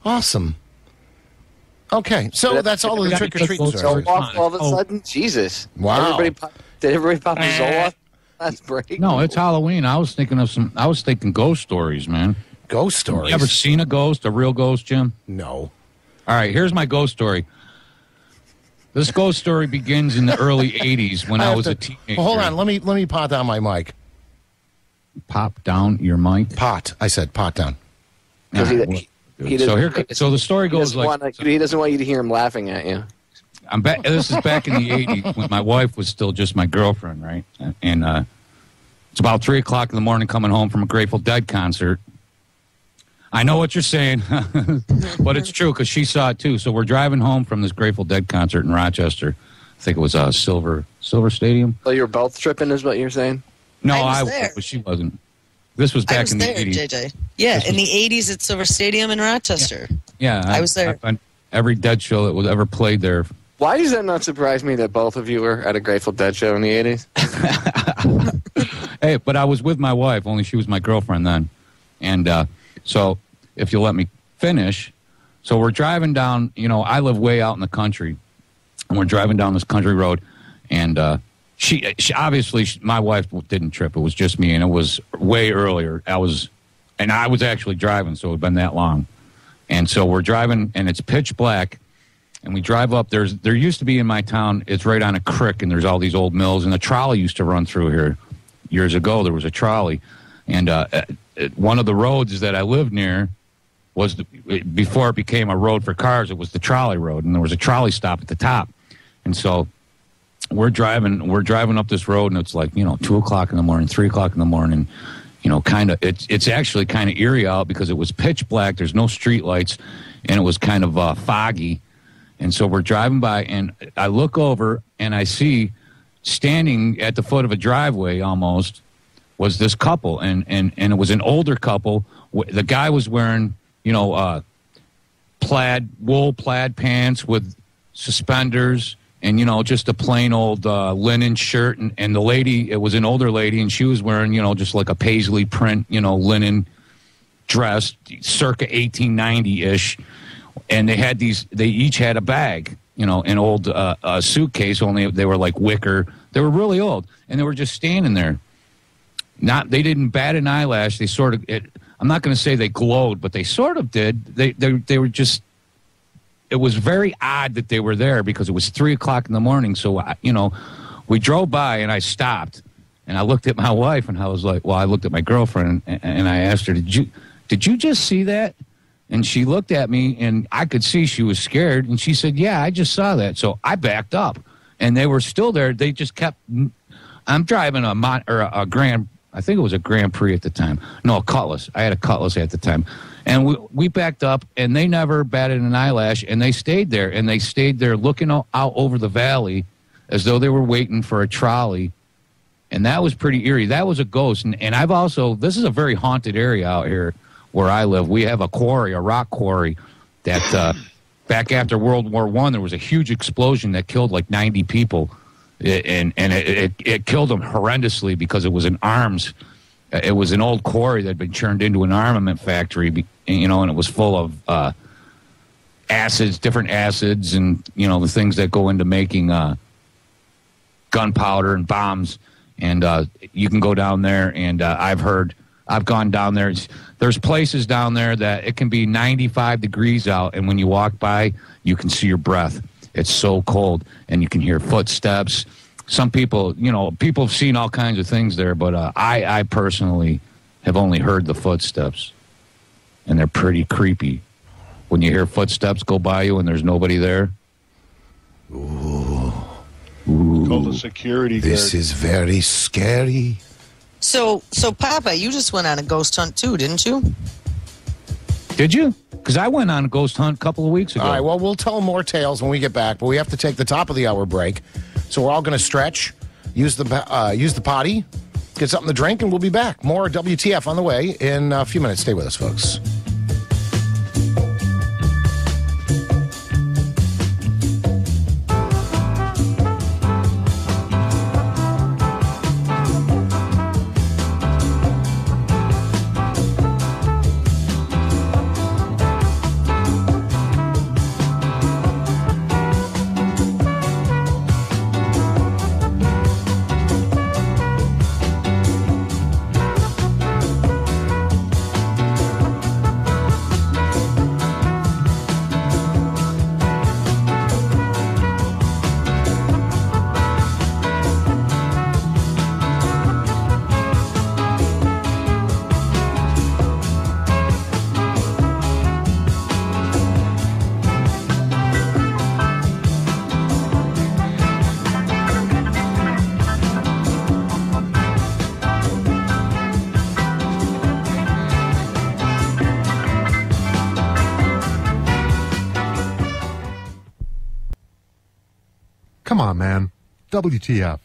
awesome. Okay, so that's all of the trick-or-treat stories. Zoloft all of a sudden? Jesus. Wow. Did everybody pop a Zoloft? That's break. No, it's Halloween. I was thinking ghost stories, man. Ghost stories? You ever seen a ghost, a real ghost, Jim? No. All right, here's my ghost story. This ghost story begins in the early 80s when I was a teenager. Hold on, let me pot down my mic. Pop down your mic? Pot. I said pot down. So the story goes like... He doesn't want you to hear him laughing at you. This is back in the 80s when my wife was still just my girlfriend, right? And it's about 3 o'clock in the morning coming home from a Grateful Dead concert. I know what you're saying, but it's true because she saw it too. So we're driving home from this Grateful Dead concert in Rochester. I think it was Silver Stadium. So you were both tripping is what you're saying? No, I was there. but she wasn't. This was back in the 80s. JJ. Yeah, in the 80s at Silver Stadium in Rochester. Yeah, I was there. Every Dead show that was ever played there. Why does that not surprise me that both of you were at a Grateful Dead show in the 80s? Hey, but I was with my wife, only she was my girlfriend then. And so if you'll let me finish. So we're driving down, I live way out in the country. And we're driving down this country road. And she obviously, my wife didn't trip. It was just me. And it was way earlier. I was actually driving, so it had been that long. And so we're driving, and it's pitch black. And we drive up. There used to be in my town, it's right on a creek, and there's all these old mills. And a trolley used to run through here. Years ago, there was a trolley. And one of the roads that I lived near was, before it became a road for cars, it was the trolley road. And there was a trolley stop at the top. And so we're driving up this road, and it's like, 2 o'clock in the morning, 3 o'clock in the morning. It's actually kind of eerie out because it was pitch black. There's no street lights, and it was kind of foggy. And so we're driving by, and I look over, and I see standing at the foot of a driveway almost was this couple, and it was an older couple. The guy was wearing, wool plaid pants with suspenders, and just a plain old linen shirt, and the lady, it was an older lady, and she was wearing just like a paisley print linen dress, circa 1890-ish, and they each had a bag, an old suitcase, only they were like wicker. They were really old, and they were just standing there. They didn't bat an eyelash. They sort of, I'm not going to say they glowed, but they sort of did. They were just, it was very odd that they were there because it was 3:00 in the morning. So, we drove by and I stopped and I looked at my wife and I was like, I looked at my girlfriend and I asked her, did you just see that? And she looked at me and I could see she was scared. And she said, yeah, I just saw that. So I backed up and they were still there. They just kept, I'm driving a Grand, I think it was a Grand Prix at the time. No, a Cutlass. I had a Cutlass at the time. And we backed up, and they never batted an eyelash, and they stayed there. And they stayed there looking out over the valley as though they were waiting for a trolley. And that was pretty eerie. That was a ghost. And I've also, this is a very haunted area out here where I live. We have a rock quarry, that back after World War I, there was a huge explosion that killed like 90 people. It killed them horrendously because it was an arms. It was an old quarry that had been turned into an armament factory, and it was full of acids, different acids, and the things that go into making gunpowder and bombs. And you can go down there, and I've gone down there. There's places down there that it can be 95 degrees out, and when you walk by, you can see your breath. It's so cold, and you can hear footsteps. Some people, people have seen all kinds of things there, but I personally have only heard the footsteps, and they're pretty creepy. When you hear footsteps go by you and there's nobody there. Ooh. Call the security guard. This is very scary. So Papa, you just went on a ghost hunt too, didn't you? Did you? Because I went on a ghost hunt a couple of weeks ago. All right, well, we'll tell more tales when we get back, but we have to take the top of the hour break. So we're all going to stretch, use the potty, get something to drink, and we'll be back. More WTF on the way in a few minutes. Stay with us, folks. Come on, man. WTF.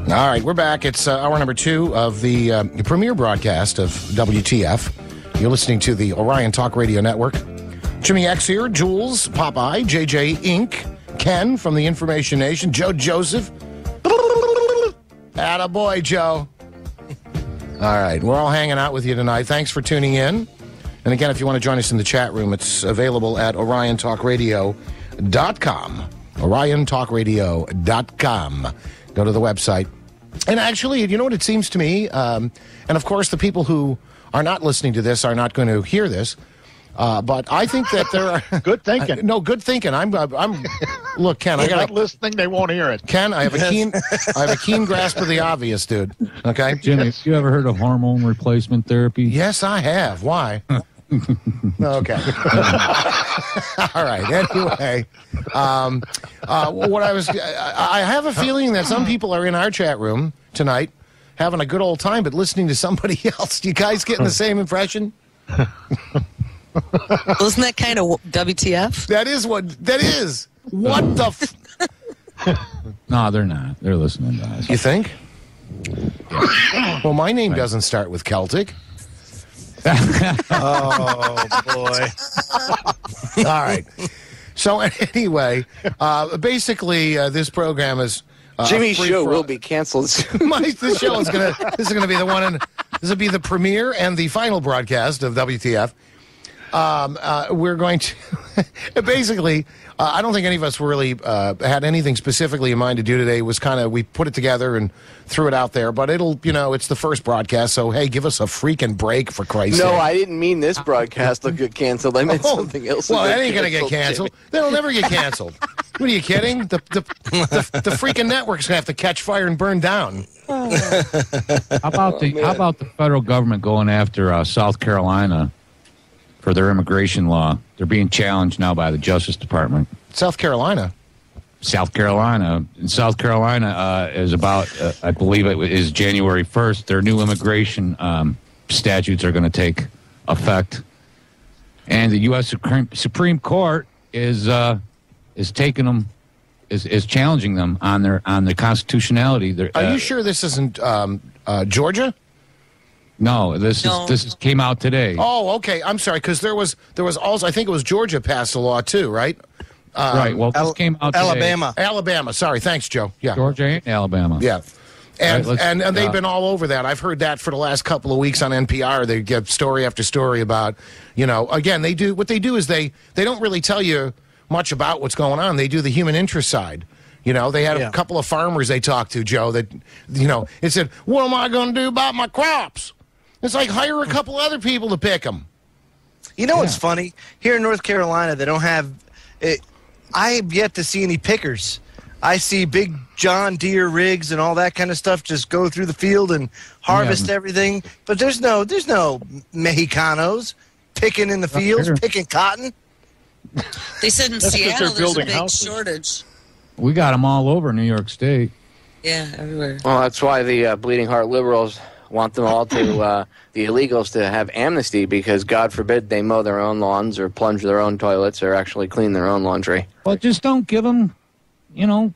All right, we're back. It's hour number 2 of the premiere broadcast of WTF. You're listening to the Orion Talk Radio Network. Jimmy X here, Jules, Popeye, JJ Inc., Ken from the Information Nation, Joe Joseph. Attaboy, Joe. All right, we're all hanging out with you tonight. Thanks for tuning in. And again, if you want to join us in the chat room, it's available at oriontalkradio.com. oriontalkradio.com. Go to the website. And actually, you know what it seems to me? And of course, the people who are not listening to this are not going to hear this. But I think that there are good thinking. No, good thinking. I'm. Look, Ken, I got not listening. They won't hear it. Ken, I have a keen grasp of the obvious, dude. Okay, Jimmy, you ever heard of hormone replacement therapy? Yes, I have. Why? Okay. All right. Anyway, what I have a feeling that some people are in our chat room tonight having a good old time, but listening to somebody else. Do you guys getting the same impression? Isn't that kind of WTF? That is. What the No, they're not. They're listening to us. You think? Yeah. Well, my name doesn't start with Celtic. Oh, boy. All right. So anyway, basically, this program is Jimmy's show will be canceled soon. This show is gonna. This is gonna be the one, and this will be the premiere and the final broadcast of WTF. We're going to basically. I don't think any of us really had anything specifically in mind to do today. It was kind of we put it together and threw it out there. But it's the first broadcast, so hey, give us a freaking break for Christ's sake. No, I didn't mean this broadcast will get canceled. I meant something else. Well, that ain't gonna get canceled. They'll never get canceled. What are you kidding? The freaking network's gonna have to catch fire and burn down. How about the federal government going after South Carolina for their immigration law? They're being challenged now by the Justice Department. South Carolina. In South Carolina is about, I believe it is January 1st. Their new immigration statutes are going to take effect, and the U.S. Supreme Court is taking them, is challenging them on the constitutionality. Are you sure this isn't Georgia? No, this came out today. Oh, okay. I'm sorry, because there was also, I think it was Georgia passed a law too, right? Right. Well, this came out today. Alabama. Sorry. Thanks, Joe. Yeah. Georgia and Alabama. Yeah. And right, and they've been all over that. I've heard that for the last couple of weeks on NPR. They give story after story about, again, they do what they do is they don't really tell you much about what's going on. They do the human interest side. They had a couple of farmers they talked to, Joe, that, it said, what am I going to do about my crops? It's like hire a couple other people to pick them. You know what's funny? Here in North Carolina, they don't have it. I have yet to see any pickers. I see big John Deere rigs and all that kind of stuff just go through the field and harvest everything. But there's no Mexicanos picking in the fields, picking cotton. They said in Seattle there's a big shortage. We got them all over New York State. Yeah, everywhere. Well, that's why the Bleeding Heart liberals want them all to, the illegals to have amnesty because, God forbid, they mow their own lawns or plunge their own toilets or actually clean their own laundry. Well, just don't give them,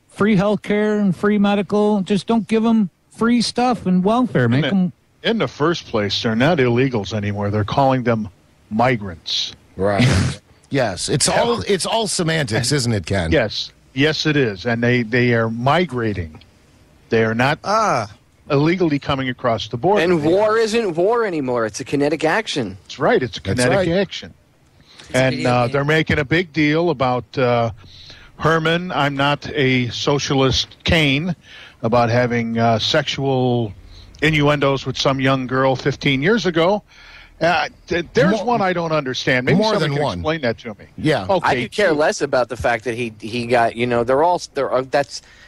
free health care and free medical. Just don't give them free stuff and welfare. Make them. In the first place, they're not illegals anymore. They're calling them migrants. Right. Yes. It's all semantics, isn't it, Ken? Yes, it is. And they are migrating. They are not illegally coming across the border. And war isn't war anymore. It's a kinetic action. That's right. It's a kinetic action. And they're making a big deal about Herman, I'm not a socialist Kane, about having sexual innuendos with some young girl 15 years ago. There's one I don't understand. Maybe somebody can explain that to me. Yeah. Okay. I could care less about the fact that he got,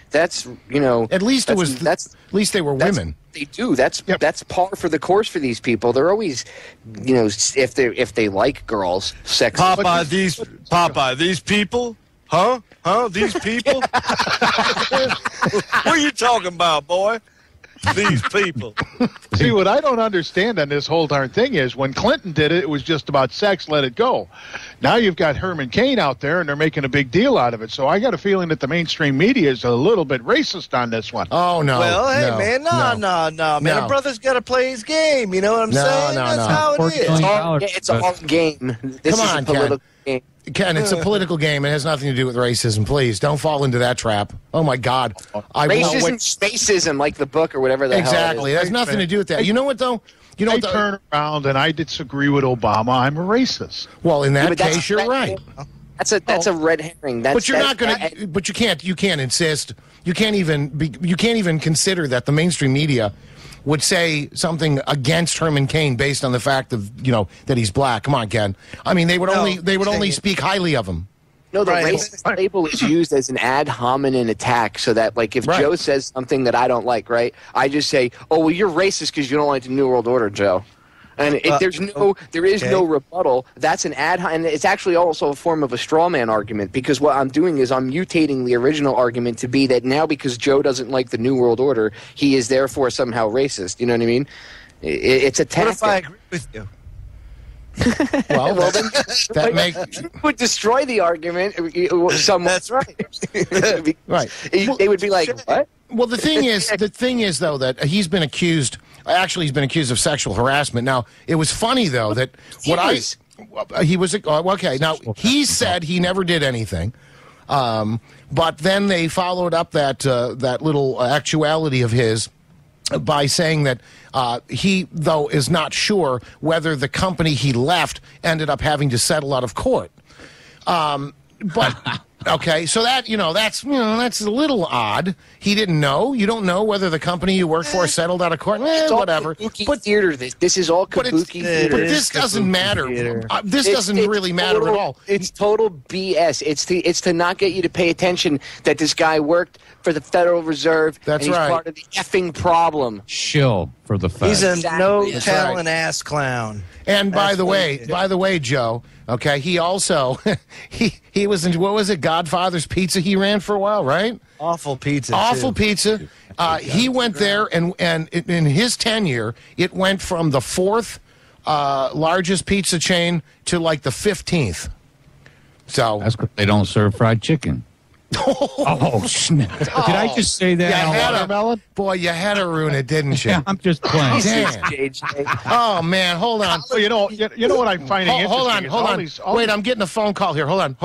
that's at least at least they were women. They do. That's par for the course for these people. They're always, if they like girls, sex. Popeye, these people, huh? These people. What are you talking about, boy? These people. See, what I don't understand on this whole darn thing is when Clinton did it, it was just about sex, let it go. Now you've got Herman Cain out there, and they're making a big deal out of it. So I got a feeling that the mainstream media is a little bit racist on this one. Oh, no. Well, hey, man, no, man. A brother's got to play his game. You know what I'm saying? That's how it is. It's all game. This is a political game. Ken, it's a political game. It has nothing to do with racism. Please, don't fall into that trap. Oh, my God. Racism, spacism, like the book or whatever the hell it is. Exactly. It has nothing to do with that. You know what, though? I turn around and I disagree with Obama. I'm a racist. Well, in that case, you're right. That's a red herring. But you're not going to. But you can't insist. You can't even consider that the mainstream media would say something against Herman Cain based on the fact of that he's black. Come on, Ken. I mean, they would only speak highly of him. No, the racist label is used as an ad hominem attack, so that if Joe says something that I don't like, right, I just say, oh well, you're racist because you don't like the New World Order, Joe. And there is no rebuttal. That's an ad, and it's actually also a form of a straw man argument, because what I'm doing is I'm mutating the original argument to be that now because Joe doesn't like the New World Order, he is therefore somehow racist. You know what I mean? It's a tactic. What if I agree with you? Well, then that would destroy the argument. That's right. Right. They would be like, what? Well, the thing is, though, that he's been accused. Actually, he's been accused of sexual harassment. Now, it was funny though that he was okay. Now he said he never did anything, but then they followed up that little actuality of his by saying that he, though, is not sure whether the company he left ended up having to settle out of court. But okay, so that's a little odd. He didn't know. You don't know whether the company you work for settled out of court. Whatever. But theater. This is all kabuki theater. But this doesn't matter. This doesn't really matter at all. It's total BS. It's to not get you to pay attention that this guy worked for the Federal Reserve. That's and he's right. part of the effing problem. Shill for the Fed. He's a Exactly. no talent ass clown. And by the way, Joe, okay, he also he was in, what was it, Godfather's Pizza he ran for a while, right? Awful pizza. Awful too. pizza. He went there, and in his tenure, it went from the 4th largest pizza chain to like the 15th. So that's because they don't serve fried chicken. Oh, snap. Did I just say that? Boy, you had to ruin it, didn't you? Yeah, I'm just playing. Damn. Oh, man, hold on. Well, you know what I'm finding interesting? Hold on. Wait, I'm getting a phone call here. Hold on.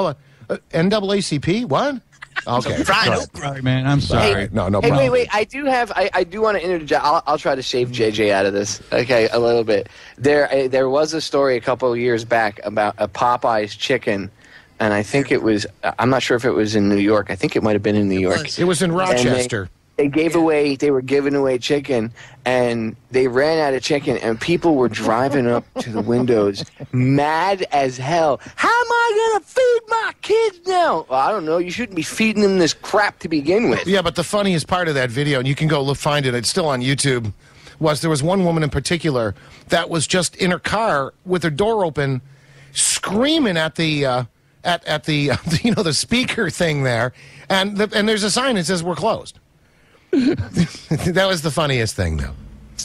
NAACP? What? Okay. Sorry, man. I'm sorry. No Hey, problem. wait. I do want to interject. I'll try to shave JJ out of this. Okay, a little bit. There was a story a couple of years back about a Popeye's chicken. And I think it was, I'm not sure if it was in New York. I think it might have been in New York. It was in Rochester. They were giving away chicken, and they ran out of chicken, and people were driving up to the windows, mad as hell. How am I going to feed my kids now? Well, I don't know. You shouldn't be feeding them this crap to begin with. Yeah, but the funniest part of that video, and you can go find it, it's still on YouTube, was there was one woman in particular that was just in her car with her door open, screaming at the... At the the speaker thing there, and there's a sign that says we're closed. That was the funniest thing, though.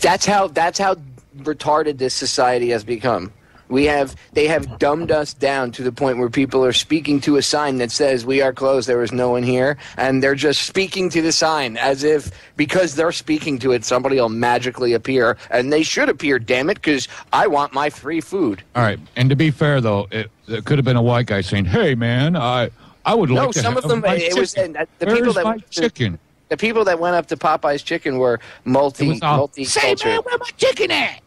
That's how retarded this society has become. They have dumbed us down to the point where people are speaking to a sign that says we are closed, there is no one here, and they're just speaking to the sign as if because they're speaking to it, somebody will magically appear, and they should appear, damn it, because I want my free food. All right, and to be fair though, it could have been a white guy saying, "Hey man, I would like to." No, some of them. It was the people that went chicken. The people that went up to Popeye's Chicken were multi-cultural. Say, man, where my chicken at?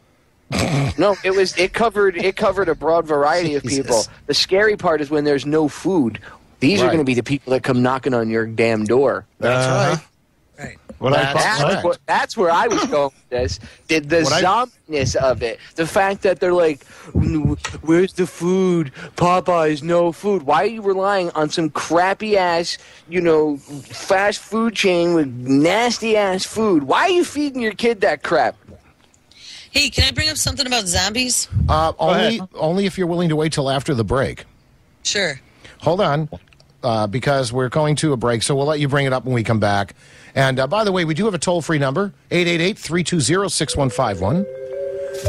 No, it covered a broad variety of people. The scary part is when there's no food. These are going to be the people that come knocking on your damn door. That's right. That's where I was going with this. The zombiness of it. The fact that they're like, where's the food? Popeye's, no food. Why are you relying on some crappy ass, fast food chain with nasty ass food? Why are you feeding your kid that crap? Hey, can I bring up something about zombies? Only if you're willing to wait till after the break. Sure. Hold on, because we're going to a break, so we'll let you bring it up when we come back. And by the way, we do have a toll-free number, 888-320-6151,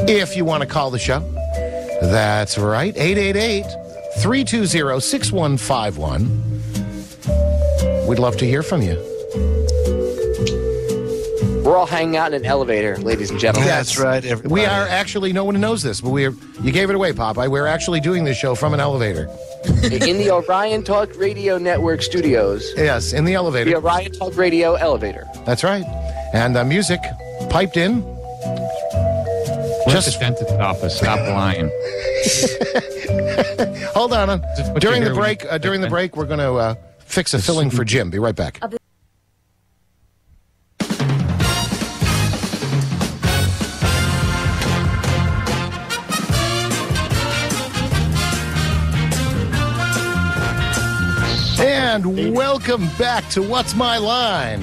if you want to call the show. That's right, 888-320-6151. We'd love to hear from you. We're all hanging out in an elevator, ladies and gentlemen. That's right, everybody. We are actually, no one knows this, but you gave it away, Popeye. We're actually doing this show from an elevator. In the Orion Talk Radio Network studios. Yes, in the elevator. The Orion Talk Radio elevator. That's right. And music piped in. Just the dentist office. Stop lying. Hold on. During the break, we're going to fix a filling for Jim. Be right back. And welcome back to What's My Line?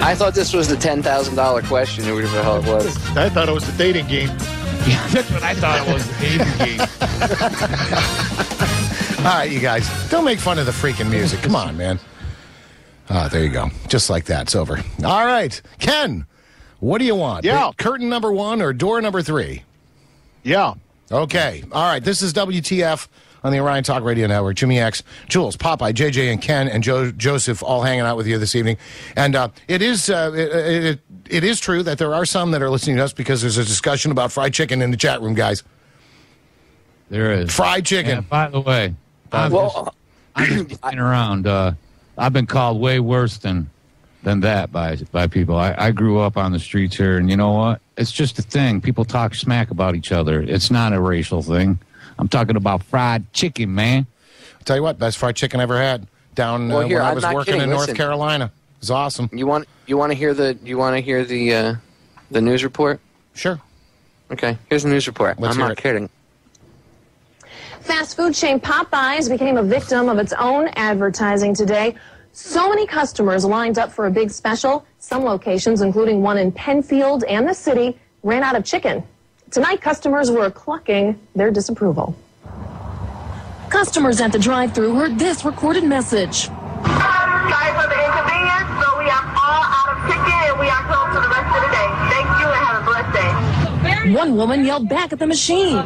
I thought this was the $10,000 question, or whatever the hell it was. I thought it was a dating game. Yeah, that's what I thought it was, the dating game. All right, you guys, don't make fun of the freaking music. Come on, man. There you go. Just like that. It's over. All right. Ken, what do you want? Yeah. Curtain number 1 or door number 3? Yeah. Okay. All right. This is WTF on the Orion Talk Radio Network. Jimmy X, Jules, Popeye, JJ, and Ken, and Joseph all hanging out with you this evening. And it is true that there are some that are listening to us because there's a discussion about fried chicken in the chat room, guys. There is. Fried chicken. Yeah, by the way, I'm just playing around. I've been called way worse than that by people. I grew up on the streets here, and you know what? It's just a thing. People talk smack about each other. It's not a racial thing. I'm talking about fried chicken, man. I'll tell you what, best fried chicken I ever had down when I was working in North Carolina. It was awesome. You want to hear the news report? Sure. Okay, here's the news report. I'm not kidding. Fast food chain Popeyes became a victim of its own advertising today. So many customers lined up for a big special. Some locations, including one in Penfield and the city, ran out of chicken. Tonight, customers were clucking their disapproval. Customers at the drive-thru heard this recorded message. Sorry for the inconvenience, but we are all out of chicken and we are closed for the rest of the day. Thank you and have a blessed day. One woman yelled back at the machine.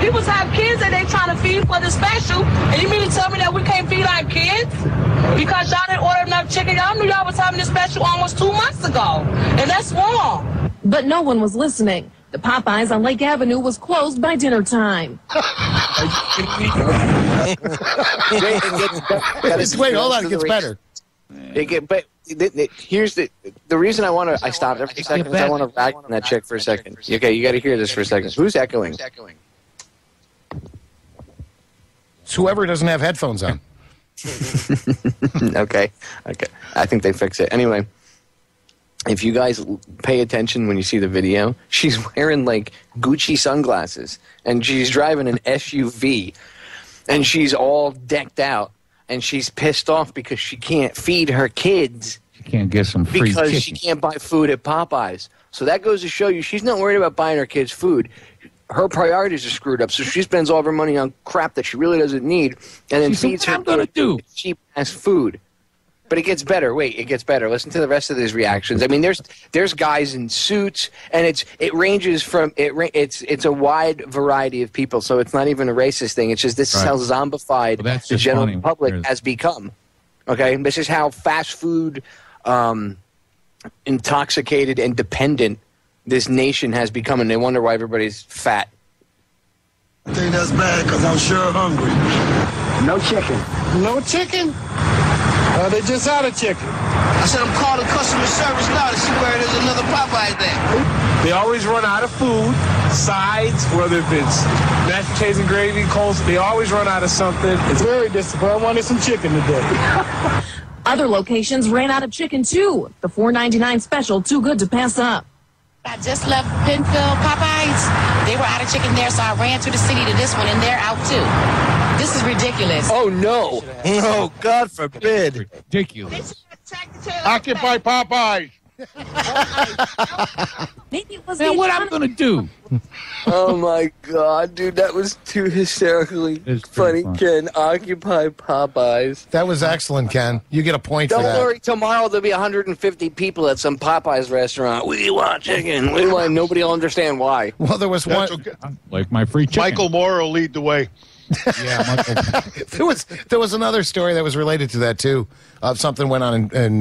People have kids that they trying to feed for the special, and you mean to tell me that we can't feed our kids? Because y'all didn't order enough chicken. Y'all knew y'all was having this special almost 2 months ago, and that's wrong. But no one was listening. The Popeyes on Lake Avenue was closed by dinner time. Wait, hold on, it gets better. Here's the reason I stopped there for a second because I want to rag on that chick for a second. Okay, you got to hear this for a second. Who's echoing? It's whoever doesn't have headphones on. Okay. I think they fix it. Anyway, if you guys pay attention when you see the video, she's wearing like Gucci sunglasses and she's driving an SUV and she's all decked out and she's pissed off because she can't feed her kids. She can't get some free because chicken. she can't buy food at Popeyes. So that goes to show you she's not worried about buying her kids food. Her priorities are screwed up, so she spends all of her money on crap that she really doesn't need, and then feeds her cheap ass food. But it gets better. Wait, it gets better. Listen to the rest of these reactions. I mean, there's guys in suits, and it ranges from it's a wide variety of people. So it's not even a racist thing. It's just this is how zombified the general public has become. Okay, this is how fast food, intoxicated and dependent this nation has become, and they wonder why everybody's fat. I think that's bad because I'm sure hungry. No chicken. No chicken? They just out of chicken. I said I'm calling customer service now to see where there's another Popeye there. They always run out of food, sides, whether if it's mashed potatoes and gravy, coleslaw, they always run out of something. It's very disappointing. I wanted some chicken today. Other locations ran out of chicken too. The $4.99 special, too good to pass up. I just left Penfield Popeyes. They were out of chicken there, so I ran to the city to this one, and they're out too. This is ridiculous. Oh, no. No, God forbid. Ridiculous. Occupy Popeyes. Maybe it was Man, what I'm going to do? Oh, my God, dude. That was too hysterically funny, Ken. Occupy Popeyes. That was excellent, Ken. You get a point for that. Don't worry. Tomorrow there'll be 150 people at some Popeyes restaurant. We want chicken. We want. Nobody will understand why. Well, there was one. Okay. Like my free chicken. Michael Moore will lead the way. Yeah, Michael. there was another story that was related to that, too. Something went on in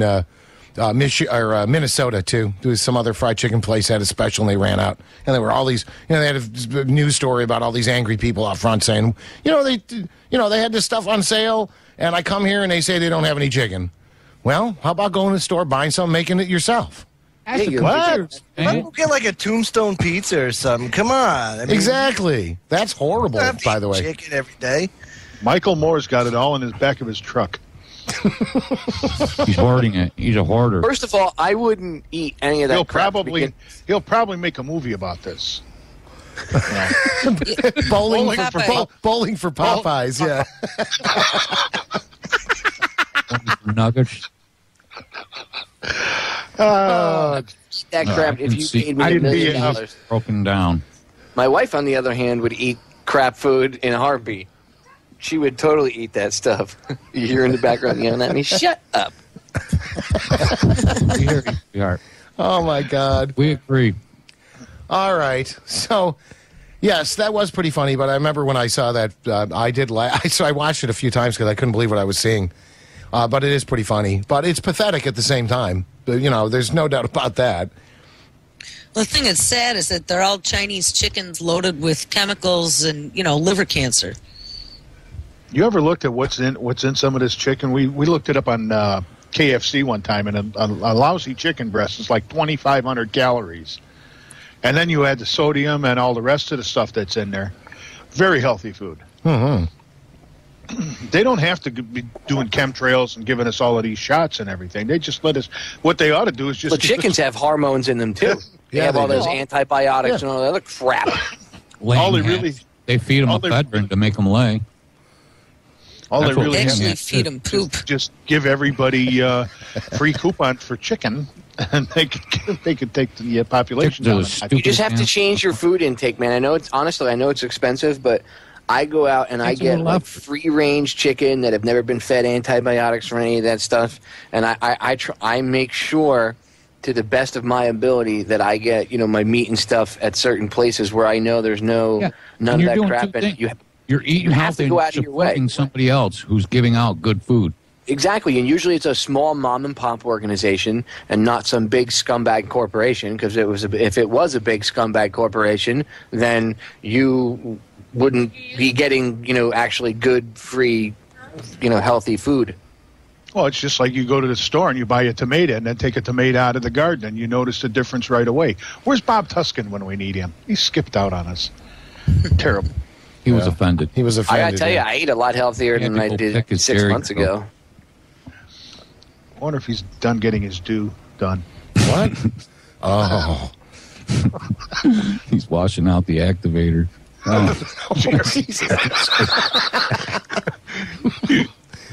Minnesota too. There was some other fried chicken place had a special and they ran out, and there were all these. They had a news story about all these angry people out front saying, they had this stuff on sale, and I come here and they say they don't have any chicken. Well, how about going to the store, buying something, making it yourself? What? Go get like a Tombstone pizza or something. Come on. I mean, exactly. That's horrible. By the way, chicken every day. Michael Moore's got it all in his back of his truck. He's hoarding it. He's a hoarder. First of all, I wouldn't eat any of that. He'll probably make a movie about this. Bowling for Popeyes. Yeah. Nuggets. That crap. If you paid me $1 million. Broken down. My wife, on the other hand, would eat crap food in a heartbeat. She would totally eat that stuff. You hear in the background yelling at me, shut up. We are. Oh, my God. We agree. All right. So, yes, that was pretty funny, but I remember when I saw that, I did laugh. So I watched it a few times because I couldn't believe what I was seeing. But it is pretty funny. But it's pathetic at the same time. You know, there's no doubt about that. Well, the thing that's sad is that they're all Chinese chickens loaded with chemicals and, liver cancer. You ever looked at what's in some of this chicken? We looked it up on KFC one time, and a lousy chicken breast is like 2,500 calories. And then you add the sodium and all the rest of the stuff that's in there. Very healthy food. Mm-hmm. They don't have to be doing chemtrails and giving us all of these shots and everything. They just let us. What they ought to do is just. Well, chickens have hormones in them too. They have all those antibiotics and all that other crap. All they really. They feed them ephedrine to make them lay. All they really actually have feed them poop. Just give everybody free coupon for chicken, and they could take the population down. You just have to change your food intake, man. I know it's expensive, but I go out and I get like free-range chicken that have never been fed antibiotics or any of that stuff, and I make sure, to the best of my ability, that I get my meat and stuff at certain places where I know there's none of that crap in it. You're eating healthy and supporting somebody else who's giving out good food. Exactly, and usually it's a small mom-and-pop organization and not some big scumbag corporation, because if it was a big scumbag corporation, then you wouldn't be getting, actually good, free, healthy food. Well, it's just like you go to the store and you buy a tomato and then take a tomato out of the garden and you notice the difference right away. Where's Bob Tuskin when we need him? He skipped out on us. Terrible. He was offended. He was offended. I gotta tell you, I ate a lot healthier than I did 6 months ago. I wonder if he's done getting his due done. What? Oh. He's washing out the activator. Oh. He's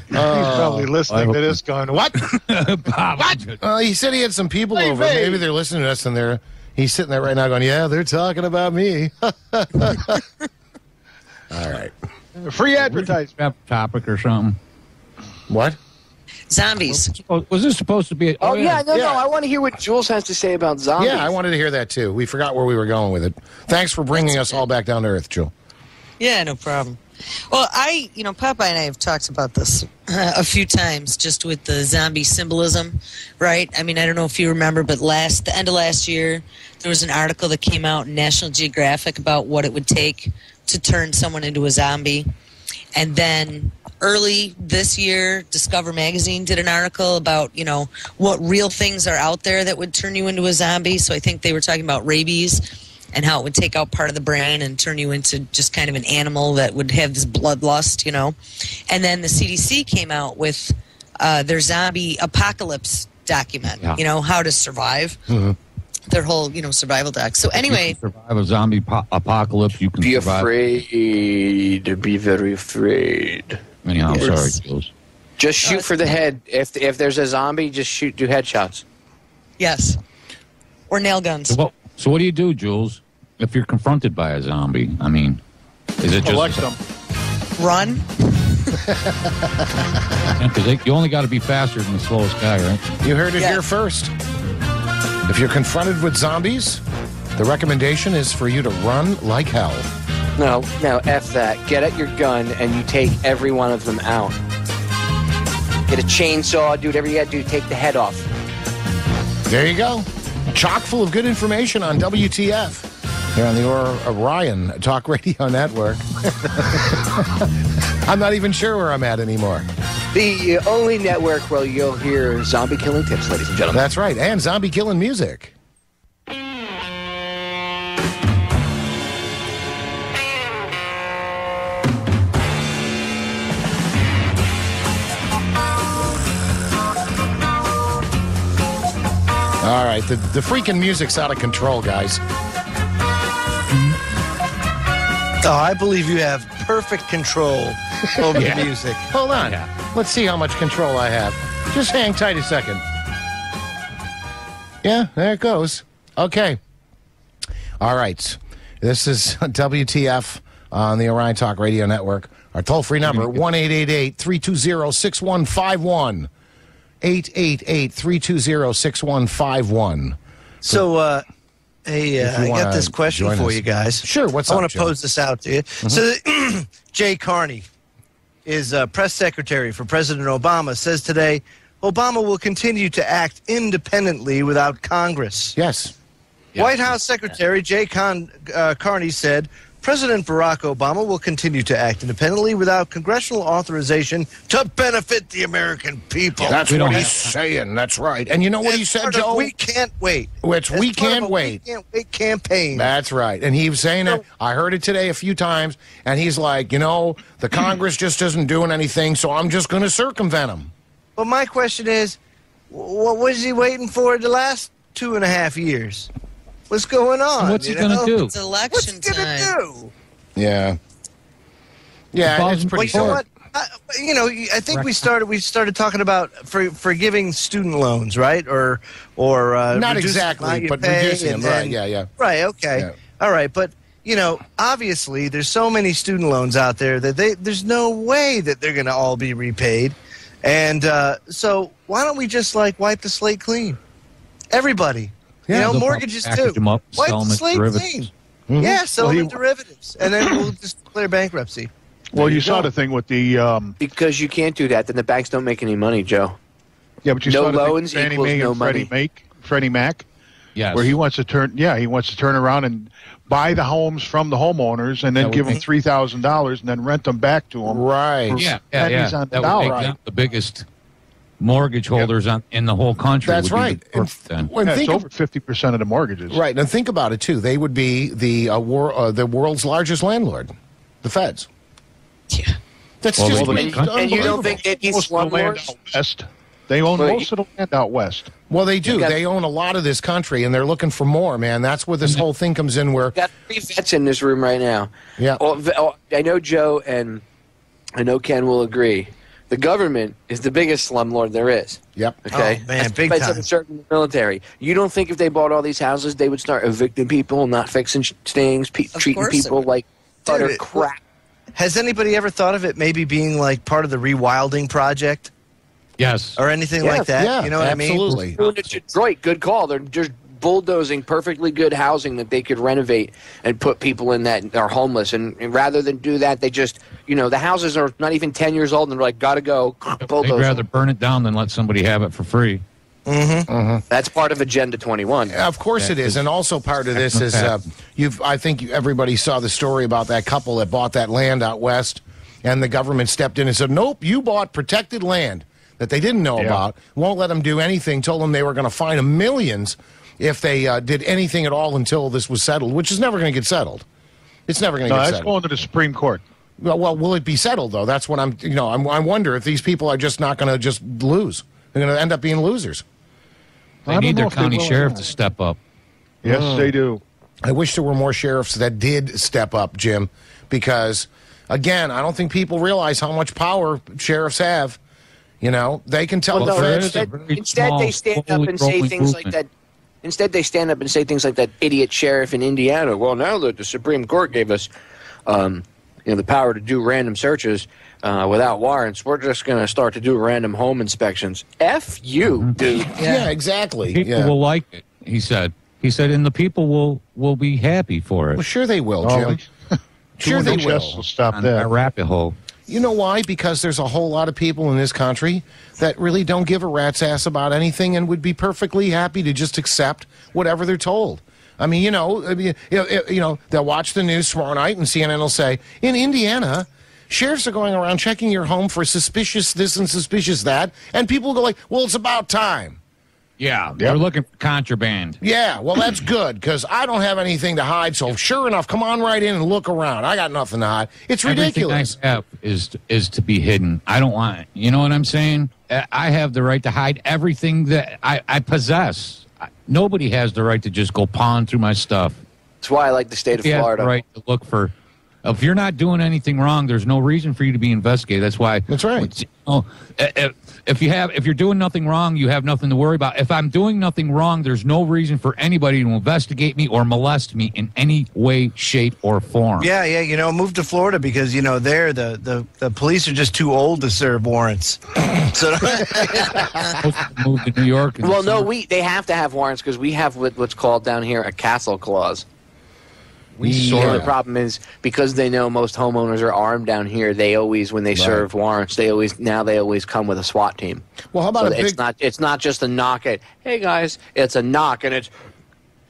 probably listening to this going, what? What? He said he had some people over. Maybe they're listening to us and he's sitting there right now going, yeah, they're talking about me. All right. Free advertising. Topic or something. What? Zombies. Was this supposed to be? No. I want to hear what Jules has to say about zombies. Yeah, I wanted to hear that too. We forgot where we were going with it. Thanks for bringing us all back down to earth, Jewel. Yeah, no problem. Well, Popeye and I have talked about this a few times, just with the zombie symbolism, right? I mean, I don't know if you remember, but the end of last year, there was an article that came out in National Geographic about what it would take to turn someone into a zombie. And then early this year, Discover Magazine did an article about, what real things are out there that would turn you into a zombie. So I think they were talking about rabies and how it would take out part of the brain and turn you into just kind of an animal that would have this bloodlust, And then the CDC came out with their zombie apocalypse document, how to survive. Mm-hmm. Their whole, survival doc. So anyway, survive a zombie apocalypse. You can be survive. afraid. Be very afraid. Anyhow, I'm sorry, Jules. Just shoot for the head. If there's a zombie, just do headshots. Yes. Or nail guns. So what do you do, Jules, if you're confronted by a zombie? I mean, is it just collect them? Run. Because you only got to be faster than the slowest guy, right? You heard it here first. If you're confronted with zombies, the recommendation is for you to run like hell. No, F that. Get at your gun and you take every one of them out. Get a chainsaw, do whatever you got to do, take the head off. There you go. Chock full of good information on WTF. Here on the Orion Talk Radio Network. I'm not even sure where I'm at anymore. The only network where you'll hear zombie killing tips, ladies and gentlemen. That's right, and zombie killing music. All right, the freaking music's out of control, guys. Oh, I believe you have perfect control over the music. Hold on. Let's see how much control I have. Just hang tight a second. Yeah, there it goes. Okay. All right. This is WTF on the Orion Talk Radio Network. Our toll-free number, 1-888-320-6151. 888-320-6151. So, hey, I got this question for you guys. Sure, what's I up, want to Joe? pose this out to you. So, Jay Carney is press secretary for President Obama, says today Obama will continue to act independently without Congress. Yes. White House Secretary Jay Carney said President Barack Obama will continue to act independently without congressional authorization to benefit the American people. That's what he's saying. That's right. And you know what he said, Joe? We can't wait. Which we can't wait. We can't wait campaign. That's right. And he was saying that. I heard it today a few times. And he's like, the Congress just isn't doing anything, so I'm just going to circumvent them. Well, my question is, what was he waiting for the last 2.5 years? What's going on? What's he going to do? It's election time. Do? Yeah. Yeah, it's pretty you know what? I think we started talking about forgiving student loans, right? Or not reducing exactly, but pay reducing them, right? Yeah. Right. Okay. Yeah. All right, but obviously there's so many student loans out there that there's no way that they're going to all be repaid, and so why don't we just wipe the slate clean? Everybody. Yeah, mortgages too. package them up, Wipe sell the them as slate derivatives. clean. Mm-hmm. Yeah, sell them derivatives, and then we'll just declare bankruptcy. Well, you saw the thing with the Because you can't do that, then the banks don't make any money, Joe. yeah, but you No saw the thing with loans Fannie equals Mae no and money. Freddie Mac, Yes. where he wants to turn around and buy the homes from the homeowners and then give them $3,000 and then rent them back to them. Right. Yeah. pennies on the That would dollar. make them the biggest mortgage holders in the whole country. That's would be right. the first then. When It's think over 50% of the mortgages. Right, and think about it too. They would be the world's largest landlord, the Feds. Yeah. That's Well, just they- pretty And you don't unbelievable. think that these Most of the land slumlords? out west. They own Well, most of the land out west. Well, they do. You got- They own a lot of this country, and they're looking for more, man. That's where this whole thing comes in. Where We got 3 vets in this room right now. Yeah. I know Joe and I know Ken will agree. The government is the biggest slumlord there is. Yep. Okay. Oh, man, big That's time. certain military. You don't think if they bought all these houses, they would start evicting people, not fixing things, treating course they people would. like utter Dude, crap? Has anybody ever thought of it maybe being part of the rewilding project Yes. or anything Yeah, like that? yeah, You know what absolutely. I mean? Doing it to Detroit, good call. They're just bulldozing perfectly good housing that they could renovate and put people in that are homeless. And rather than do that, they just, the houses are not even 10 years old, and they're like, gotta go. They'd Bulldoze. rather burn it down than let somebody have it for free. That's part of Agenda 21. Of course it is, and also part of this is I think everybody saw the story about that couple that bought that land out west, and the government stepped in and said, "Nope, you bought protected land that they didn't know about. Won't let them do anything. Told them they were going to fine them millions if they did anything at all until this was settled, which is never going to get settled. It's never going to No, get that's settled. going to the Supreme Court. Well, will it be settled though? That's what I wonder if these people are just not going to just lose. They're going to end up being losers. They don't need know their if they county will or sheriff not. to step up. Yes, they do. I wish there were more sheriffs that did step up, Jim, because, again, I don't think people realize how much power sheriffs have. They can tell the feds. Instead, they stand up and say things like that. Instead, they stand up and say things like that idiot sheriff in Indiana. Well, now that the Supreme Court gave us, the power to do random searches without warrants, we're just going to start to do random home inspections. F you, dude. Yeah, exactly. People will like it, he said. He said, and the people will be happy for it. Well, sure they will, Oh, Jim. Sure they will. will stop On that. a rabbit hole. You know why? Because there's a whole lot of people in this country that really don't give a rat's ass about anything and would be perfectly happy to just accept whatever they're told. I mean, they'll watch the news tomorrow night and CNN will say, in Indiana, sheriffs are going around checking your home for suspicious this and suspicious that, and people go like, well, it's about time. Yeah, they're looking for contraband. Yeah, well, that's good, because I don't have anything to hide, so sure enough, come on right in and look around. I got nothing to hide. It's ridiculous. Everything I have is to be hidden. I don't want it. You know what I'm saying? I have the right to hide everything that I possess. Nobody has the right to just go pawn through my stuff. That's why I like the state of He has Florida. the right to look for If you're not doing anything wrong, there's no reason for you to be investigated. That's why. That's right. If you're doing nothing wrong, you have nothing to worry about. If I'm doing nothing wrong, there's no reason for anybody to investigate me or molest me in any way, shape, or form. Yeah. Move to Florida because there the police are just too old to serve warrants. So move to New York. Well, no, they have to have warrants because we have what's called down here a castle clause. The only problem is because they know most homeowners are armed down here. They always, when they serve warrants, they always come with a SWAT team. Well, how about it's not just a knock at, hey guys, it's a knock and it's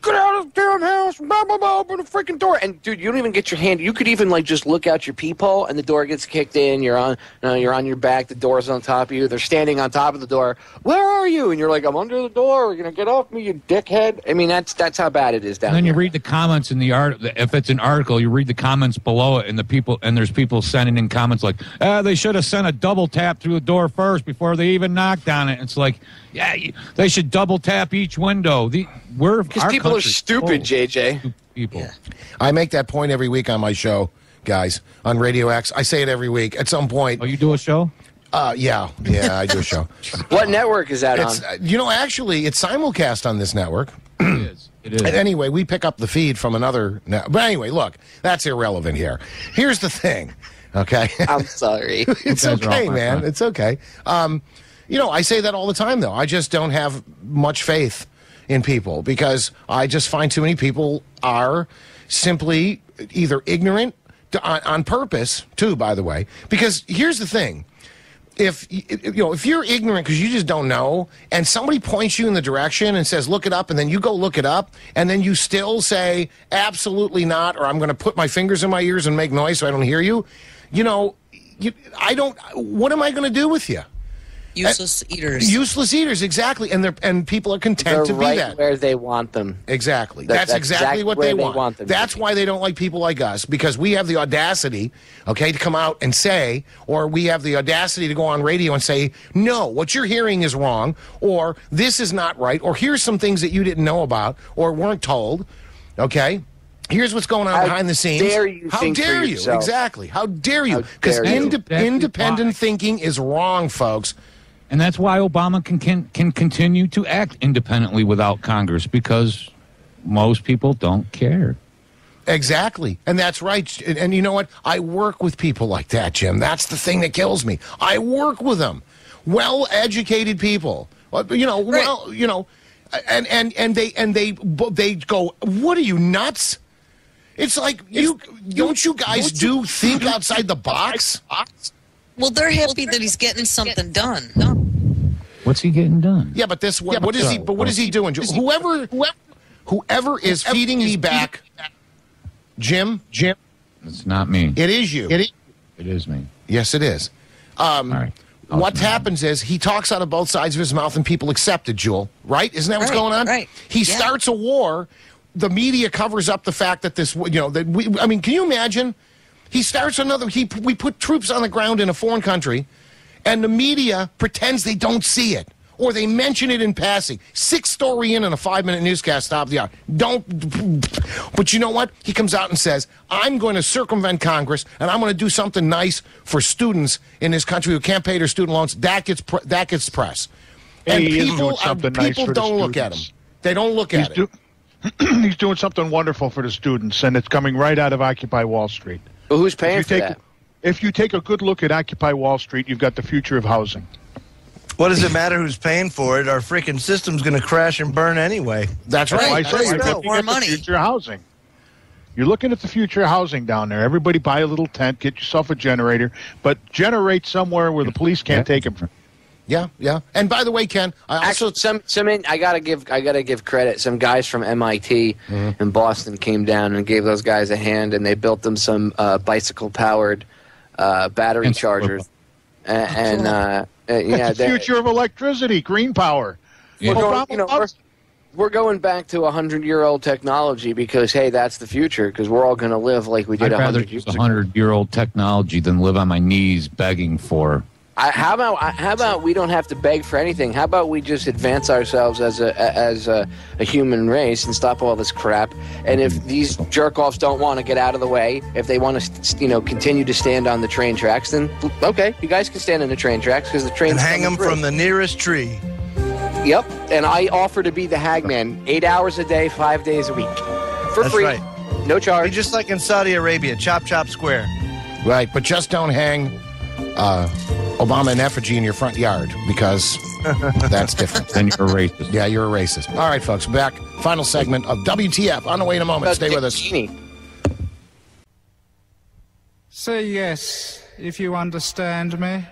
get out of the damn house, blah blah blah, open the freaking door. And dude, you don't even get your hand. You could even just look out your peephole and the door gets kicked in. You're on your back. The door's on top of you. They're standing on top of the door. Where are you? And you're like, I'm under the door. You're gonna get off me, you dickhead. I mean, that's how bad it is down here. And then you read the comments in the art. If it's an article, you read the comments below it, and there's people sending in comments like, they should have sent a double tap through the door first before they even knocked on it. It's like, yeah, they should double tap each window. Because people are stupid, JJ. Stupid people. Yeah. I make that point every week on my show, guys, on Radio X. I say it every week. At some point. Oh, you do a show? Yeah, I do a show. What network is that on? Actually, it's simulcast on this network. It is. Anyway, we pick up the feed from another network. But anyway, look, that's irrelevant here. Here's the thing, okay? I'm sorry. It's okay, man. It's okay. I say that all the time, though. I just don't have much faith in people because I just find too many people are simply either ignorant on purpose, too, by the way. Because here's the thing. If you're ignorant because you just don't know and somebody points you in the direction and says, look it up, and then you go look it up, and then you still say, absolutely not, or I'm going to put my fingers in my ears and make noise so I don't hear you, what am I going to do with you? Useless eaters. Useless eaters, exactly. And people are content to be that. Where they want them. Exactly. That's exactly what they want. That's why they don't like people like us, because we have the audacity, to come out and say, or we have the audacity to go on radio and say, no, what you're hearing is wrong, or this is not right, or here's some things that you didn't know about or weren't told, okay? Here's what's going on behind the scenes. How dare you? Exactly. How dare you? Because independent thinking is wrong, folks. And that's why Obama can continue to act independently without Congress, because most people don't care. Exactly. And that's right. And you know what? I work with people like that, Jim. That's the thing that kills me. I work with them. Well-educated people. And they go, what are you, nuts? It's like, don't you guys think outside the box? Well, they're happy that he's getting something done. What's he getting done? Yeah, but what is he doing? Whoever is feeding me back, Jim. It's not me. It is you. It is me. Yes, it is. All right. What happens is he talks out of both sides of his mouth and people accept it, Jewel. Right? Isn't that what's going on? Right. He starts a war. The media covers up the fact that can you imagine? He starts another. We put troops on the ground in a foreign country, and the media pretends they don't see it, or they mention it in passing. 6th story in a 5-minute newscast, top of the hour. But you know what? He comes out and says, I'm going to circumvent Congress, and I'm going to do something nice for students in this country who can't pay their student loans. That gets press. And people don't look at him. They don't look at it. He's doing something wonderful for the students, and it's coming right out of Occupy Wall Street. Well, who's paying for that? If you take a good look at Occupy Wall Street, you've got the future of housing. What does it matter who's paying for it? Our freaking system's going to crash and burn anyway. That's right. You're looking at the future of housing. You're looking at the future of housing down there. Everybody buy a little tent, get yourself a generator, but generate somewhere where the police can't take them from. Yeah. And by the way, Ken, I also I gotta give credit. Some guys from MIT in Boston came down and gave those guys a hand, and they built them some bicycle-powered battery chargers. The future of electricity, green power. Yeah. We're going back to 100-year-old technology because, hey, that's the future. Because we're all going to live like we did 100 years ago. 100-year-old technology than live on my knees begging for How about we don't have to beg for anything? How about we just advance ourselves as a human race and stop all this crap? And if these jerk-offs don't want to get out of the way, if they want to, continue to stand on the train tracks, then okay, you guys can stand on the train tracks because the train's and hang them through. from the nearest tree. Yep, and I offer to be the hagman, 8 hours a day, 5 days a week, for That's free, right. no charge. Be just like in Saudi Arabia, chop, chop, square. Right, but just don't hang Obama in effigy in your front yard, because that's different. Then you're a racist. Yeah, you're a racist. All right, folks, back. Final segment of WTF. On the way in a moment. Stay with us. Say yes, if you understand me.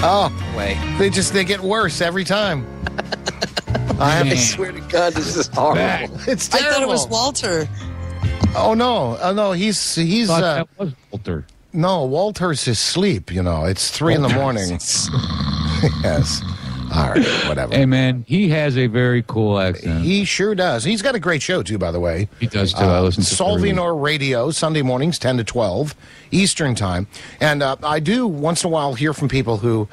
Oh, they get worse every time. I swear to God, this is horrible. It's terrible. I thought it was Walter. Oh no, he's that was Walter. No, Walter's asleep. It's 3 in the morning. Yes. All right, whatever. Hey, man, he has a very cool accent. He sure does. He's got a great show, too, by the way. He does, too. I listen to Solvinor Radio, Sunday mornings, 10 to 12, Eastern Time. And I do, once in a while, hear from people who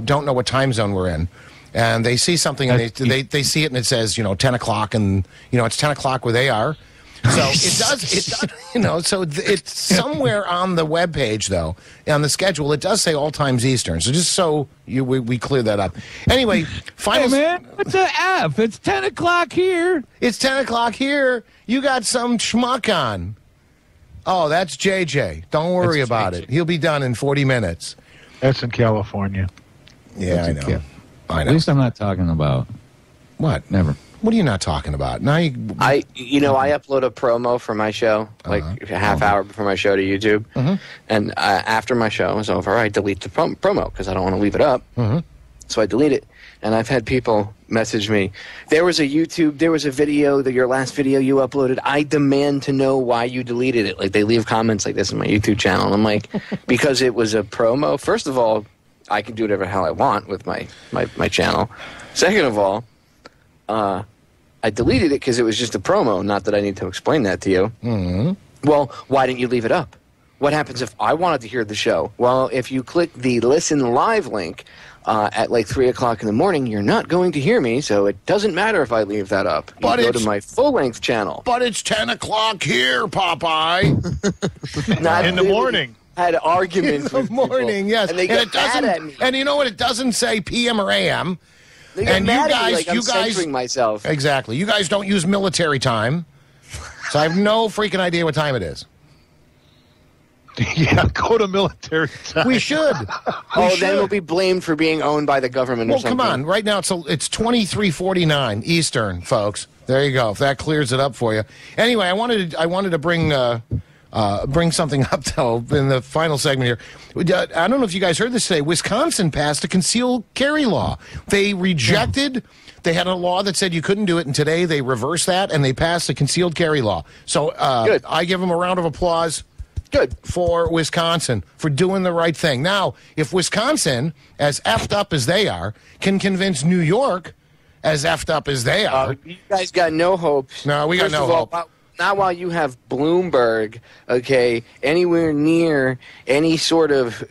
don't know what time zone we're in. And they see something, and they see it, and it says, 10 o'clock, and, it's 10 o'clock where they are. So it does, so it's somewhere on the webpage, though, on the schedule, it does say all times Eastern. So just so we clear that up. Anyway, final... Hey, man, what's the F? It's 10 o'clock here. It's 10 o'clock here. You got some schmuck on. Oh, that's JJ. Don't worry about it. He'll be done in 40 minutes. That's in California. Yeah, I know. I know. At least I'm not talking about... What? Never. What are you not talking about? Now I upload a promo for my show, like a half hour before my show to YouTube. And after my show is over, I delete the promo because I don't want to leave it up. So I delete it. And I've had people message me. There was a video, your last video you uploaded. I demand to know why you deleted it. Like, they leave comments like this on my YouTube channel. And I'm like, because it was a promo. First of all, I can do whatever the hell I want with my channel. Second of all, I deleted it because it was just a promo, not that I need to explain that to you. Well, why didn't you leave it up? What happens if I wanted to hear the show? Well, if you click the Listen Live link at like 3 o'clock in the morning, you're not going to hear me, so it doesn't matter if I leave that up. You go to my full-length channel. But it's 10 o'clock here, Popeye. In the morning. Had arguments in the morning, yes. And they got mad at me. And you know what? It doesn't say PM or AM. They get And mad you at me, guys, like I'm censoring myself. Exactly. You guys don't use military time, so I have no freaking idea what time it is. Yeah, go to military time. We should. Then we'll be blamed for being owned by the government or Well, something. come on. Right now, it's 23:49 Eastern, folks. There you go. If that clears it up for you. Anyway, I wanted to bring something up, though, in the final segment here. I don't know if you guys heard this today. Wisconsin passed a concealed carry law. They rejected... They had a law that said you couldn't do it, and today they reversed that, and they passed a concealed carry law. So Good. I give them a round of applause. Good. For Wisconsin, for doing the right thing. Now, if Wisconsin, as effed up as they are, can convince New York, as effed up as they are... you guys got no hopes. No, we got First no of all, hope. Not while you have Bloomberg, okay, anywhere near any sort of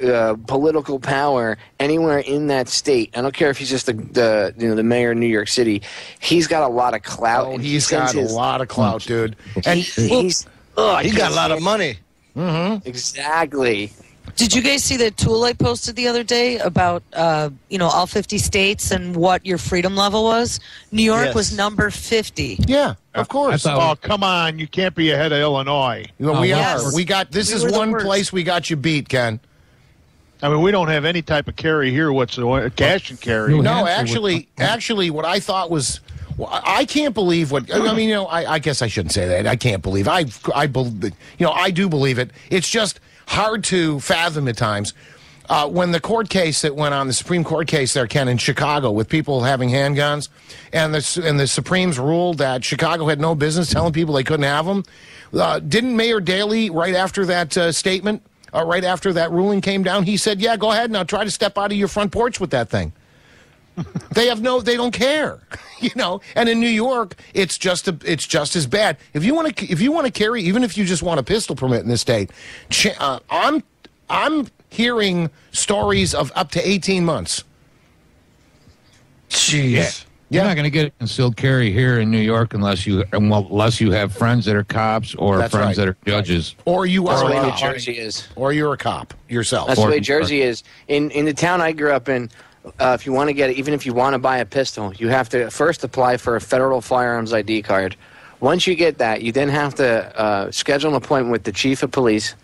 political power anywhere in that state. I don't care if he's just the mayor of New York City. He's got a lot of clout. Oh, and he's got a lot of clout, dude. And he got a lot of money. Exactly. Did you guys see that tool I posted the other day about, all 50 states and what your freedom level was? New York was number 50. Yeah, of course. Oh, come on. You can't be ahead of Illinois. Well, we are. This is one place we got you beat, Ken. I mean, we don't have any type of carry here whatsoever, cash and carry. No, actually, what I thought was... Well, I can't believe what I mean. I guess I shouldn't say that. I can't believe. I do believe it. It's just hard to fathom at times. When the court case that went on, the Supreme Court case there, Ken, in Chicago, with people having handguns, and the Supremes ruled that Chicago had no business telling people they couldn't have them. Didn't Mayor Daley, right after that statement, right after that ruling came down, he said, yeah, go ahead now, try to step out of your front porch with that thing. They don't care, you know. And in New York, it's just as bad. If you want to carry, even if you just want a pistol permit in this state, I'm hearing stories of up to 18 months. Jeez. Yeah. You're not going to get a concealed carry here in New York unless you have friends that are cops or friends that are judges. Or you That's are the way a New cop. Jersey is. Or you're a cop yourself. That's the way Jersey is. In the town I grew up in, if you want to get it, even if you want to buy a pistol, you have to first apply for a federal firearms ID card. Once you get that, you then have to schedule an appointment with the chief of police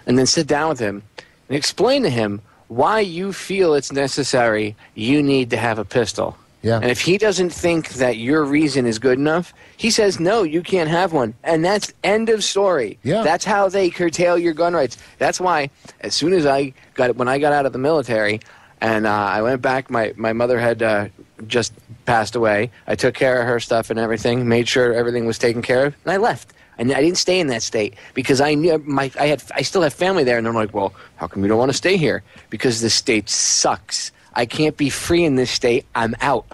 and then sit down with him and explain to him why you feel it's necessary you need to have a pistol. Yeah. And if he doesn't think that your reason is good enough, he says, no, you can't have one. And that's end of story. Yeah. That's how they curtail your gun rights. That's why as soon as when I got out of the military and I went back, my mother had just passed away. I took care of her stuff and everything, made sure everything was taken care of, and I left. And I didn't stay in that state because I knew I still have family there. And they're like, well, how come you don't want to stay here? Because this state sucks. I can't be free in this state. I'm out.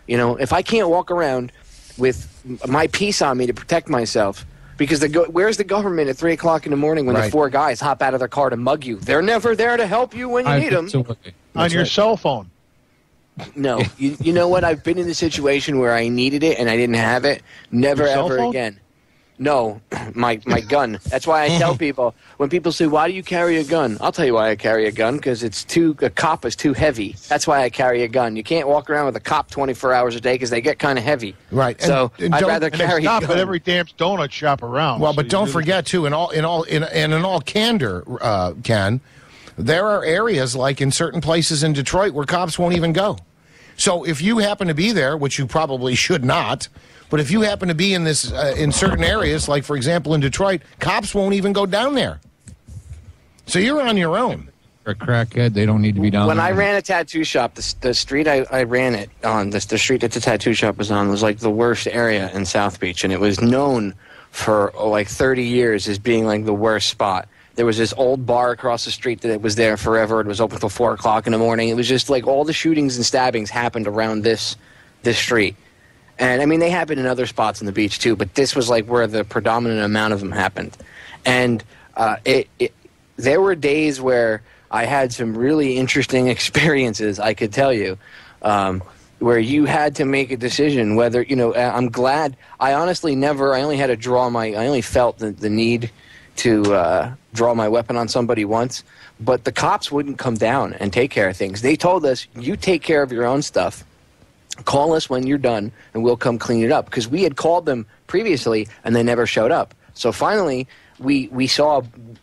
You know, if I can't walk around with my piece on me to protect myself, because where's the government at 3 o'clock in the morning when the 4 guys hop out of their car to mug you? They're never there to help you when you need them. On your cell phone. No. You know what? I've been in a situation where I needed it and I didn't have it. Never, Your cell ever phone? again. No, my gun. That's why I tell people, when people say, why do you carry a gun? I'll tell you why I carry a gun, because a cop is too heavy. That's why I carry a gun. You can't walk around with a cop 24 hours a day because they get kind of heavy. Right. So I'd rather carry a Stop gun. at every damn donut shop around. Well, so but you don't really- forget too, in all candor, Ken, there are areas like in certain places in Detroit where cops won't even go. So if you happen to be there, which you probably should not, but if you happen to be in this in certain areas, like for example in Detroit, cops won't even go down there. So you're on your own. For a crackhead, they don't need to be down When there. I ran a tattoo shop, the street I ran it on, the street that the tattoo shop was on, was like the worst area in South Beach, and it was known for like 30 years as being like the worst spot. There was this old bar across the street that was there forever. It was open till 4 o'clock in the morning. It was just like all the shootings and stabbings happened around this street. And I mean, they happened in other spots on the beach too, but this was like where the predominant amount of them happened. And there were days where I had some really interesting experiences, I could tell you, where you had to make a decision whether, you know, I'm glad. I honestly I only felt the need to draw my weapon on somebody once, but the cops wouldn't come down and take care of things. They told us, you take care of your own stuff. Call us when you're done, and we'll come clean it up. Because we had called them previously, and they never showed up. So finally, we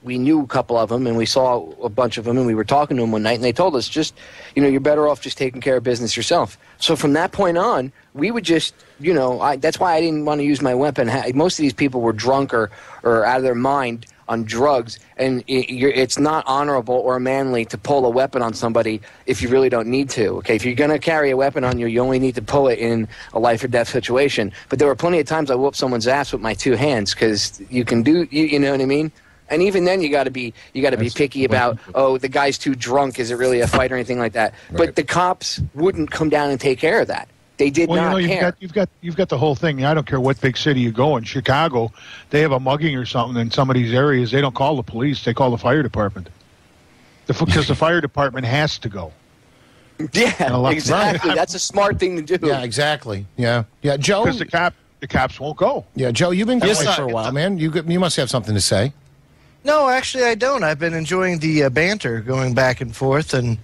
knew a couple of them, and we saw a bunch of them, and we were talking to them one night, and they told us, just, you know, you're better off just taking care of business yourself. So from that point on, we would just, you know, that's why I didn't want to use my weapon. Most of these people were drunk or out of their mind on drugs, and it's not honorable or manly to pull a weapon on somebody if you really don't need to. Okay, if you're going to carry a weapon on you, you only need to pull it in a life or death situation. But there were plenty of times I whooped someone's ass with my 2 hands, because you can do, you know what I mean? And even then, you got to be picky about, oh, the guy's too drunk. Is it really a fight or anything like that? Right. But the cops wouldn't come down and take care of that. They did not care. You've got the whole thing. I don't care what big city you go in. Chicago, they have a mugging or something in some of these areas. They don't call the police. They call the fire department. Because the fire department has to go. Yeah, exactly. That's a smart thing to do. Yeah, exactly. Yeah, Joe. Because the cops won't go. Yeah, Joe, you've been going for a while, man. You must have something to say. No, actually, I don't. I've been enjoying the banter going back and forth and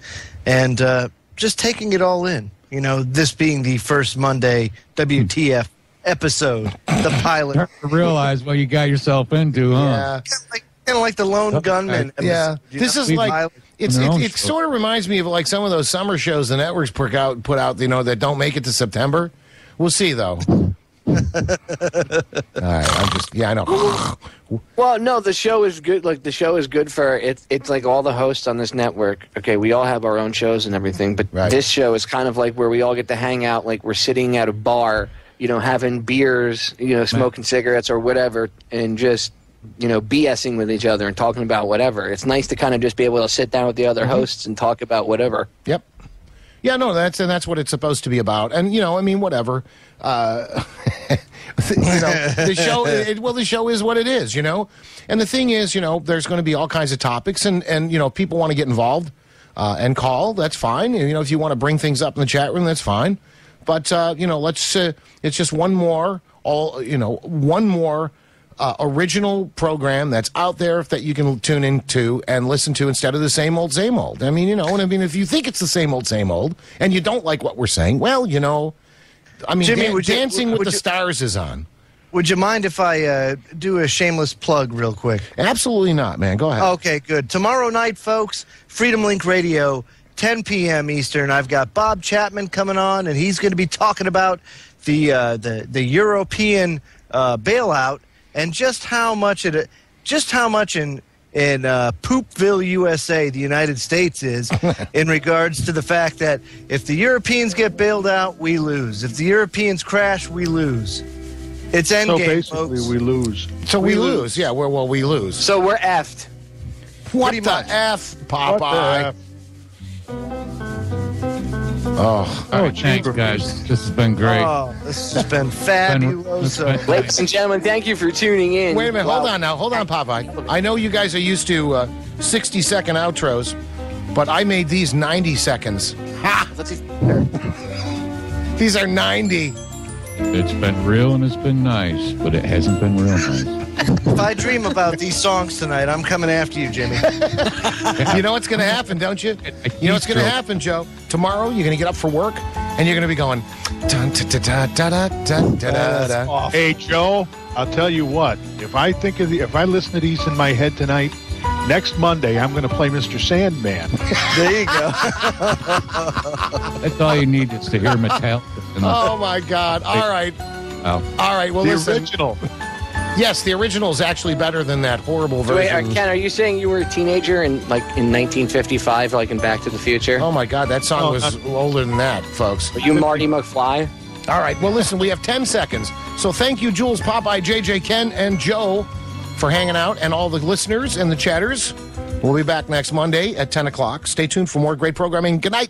just taking it all in. You know, this being the first Monday WTF episode, the pilot. You realize what you got yourself into, huh? Yeah. Kind of like the lone gunman. Yeah, this is like it sort of reminds me of like some of those summer shows the networks put out, you know, that don't make it to September. We'll see though. All right, I know. Well, no, the show is good. Like the show is good for it's like all the hosts on this network. Okay, we all have our own shows and everything, but this show is kind of like where we all get to hang out. Like we're sitting at a bar, you know, having beers, you know, smoking cigarettes or whatever, and just BSing with each other and talking about whatever. It's nice to kind of just be able to sit down with the other hosts and talk about whatever. Yep. Yeah, no, that's what it's supposed to be about. And, whatever. The show, the show is what it is, And the thing is, there's going to be all kinds of topics, and people want to get involved and call. That's fine. If you want to bring things up in the chat room, that's fine. But let's. It's just one more original program that's out there that you can tune into and listen to instead of the same old, same old. I mean, if you think it's the same old, and you don't like what we're saying, well, Jimmy, Dancing with the Stars is on. Would you mind if I do a shameless plug real quick? Absolutely not, man. Go ahead. Okay, good. Tomorrow night, folks, Freedom Link Radio, 10 p.m. Eastern. I've got Bob Chapman coming on, and he's going to be talking about the European bailout and just how much in Poopville, USA, the United States is in regards to the fact that if the Europeans get bailed out, we lose. If the Europeans crash, we lose. It's endgame, so basically, folks. we lose. So we lose. Yeah, we lose. So we're effed. What the F, Popeye? All right, thanks, guys. This has been great. Oh, this has been fabulous. Ladies and gentlemen, thank you for tuning in. Wait a minute. Hold on, Popeye. I know you guys are used to 60-second outros, but I made these 90 seconds. Ha! These are 90. It's been real and it's been nice, but it hasn't been real nice. If I dream about these songs tonight, I'm coming after you, Jimmy. You know what's going to happen, don't you? You know what's going to happen, Joe? Tomorrow, you're going to get up for work, and you're going to be going... Hey, Joe, I'll tell you what. If I listen to these in my head tonight, next Monday, I'm going to play Mr. Sandman. There you go. That's all you need is to hear Metallica. Oh, my God. All right. Wow. All right, well, the listen. original. Yes, the original is actually better than that horrible version. Wait, Ken, are you saying you were a teenager in 1955, like in Back to the Future? Oh, my God, that song was older than that, folks. Are you Marty McFly? All right, well, listen, we have 10 seconds. So thank you, Jules, Popeye, JJ, Ken, and Joe for hanging out, and all the listeners and the chatters. We'll be back next Monday at 10 o'clock. Stay tuned for more great programming. Good night.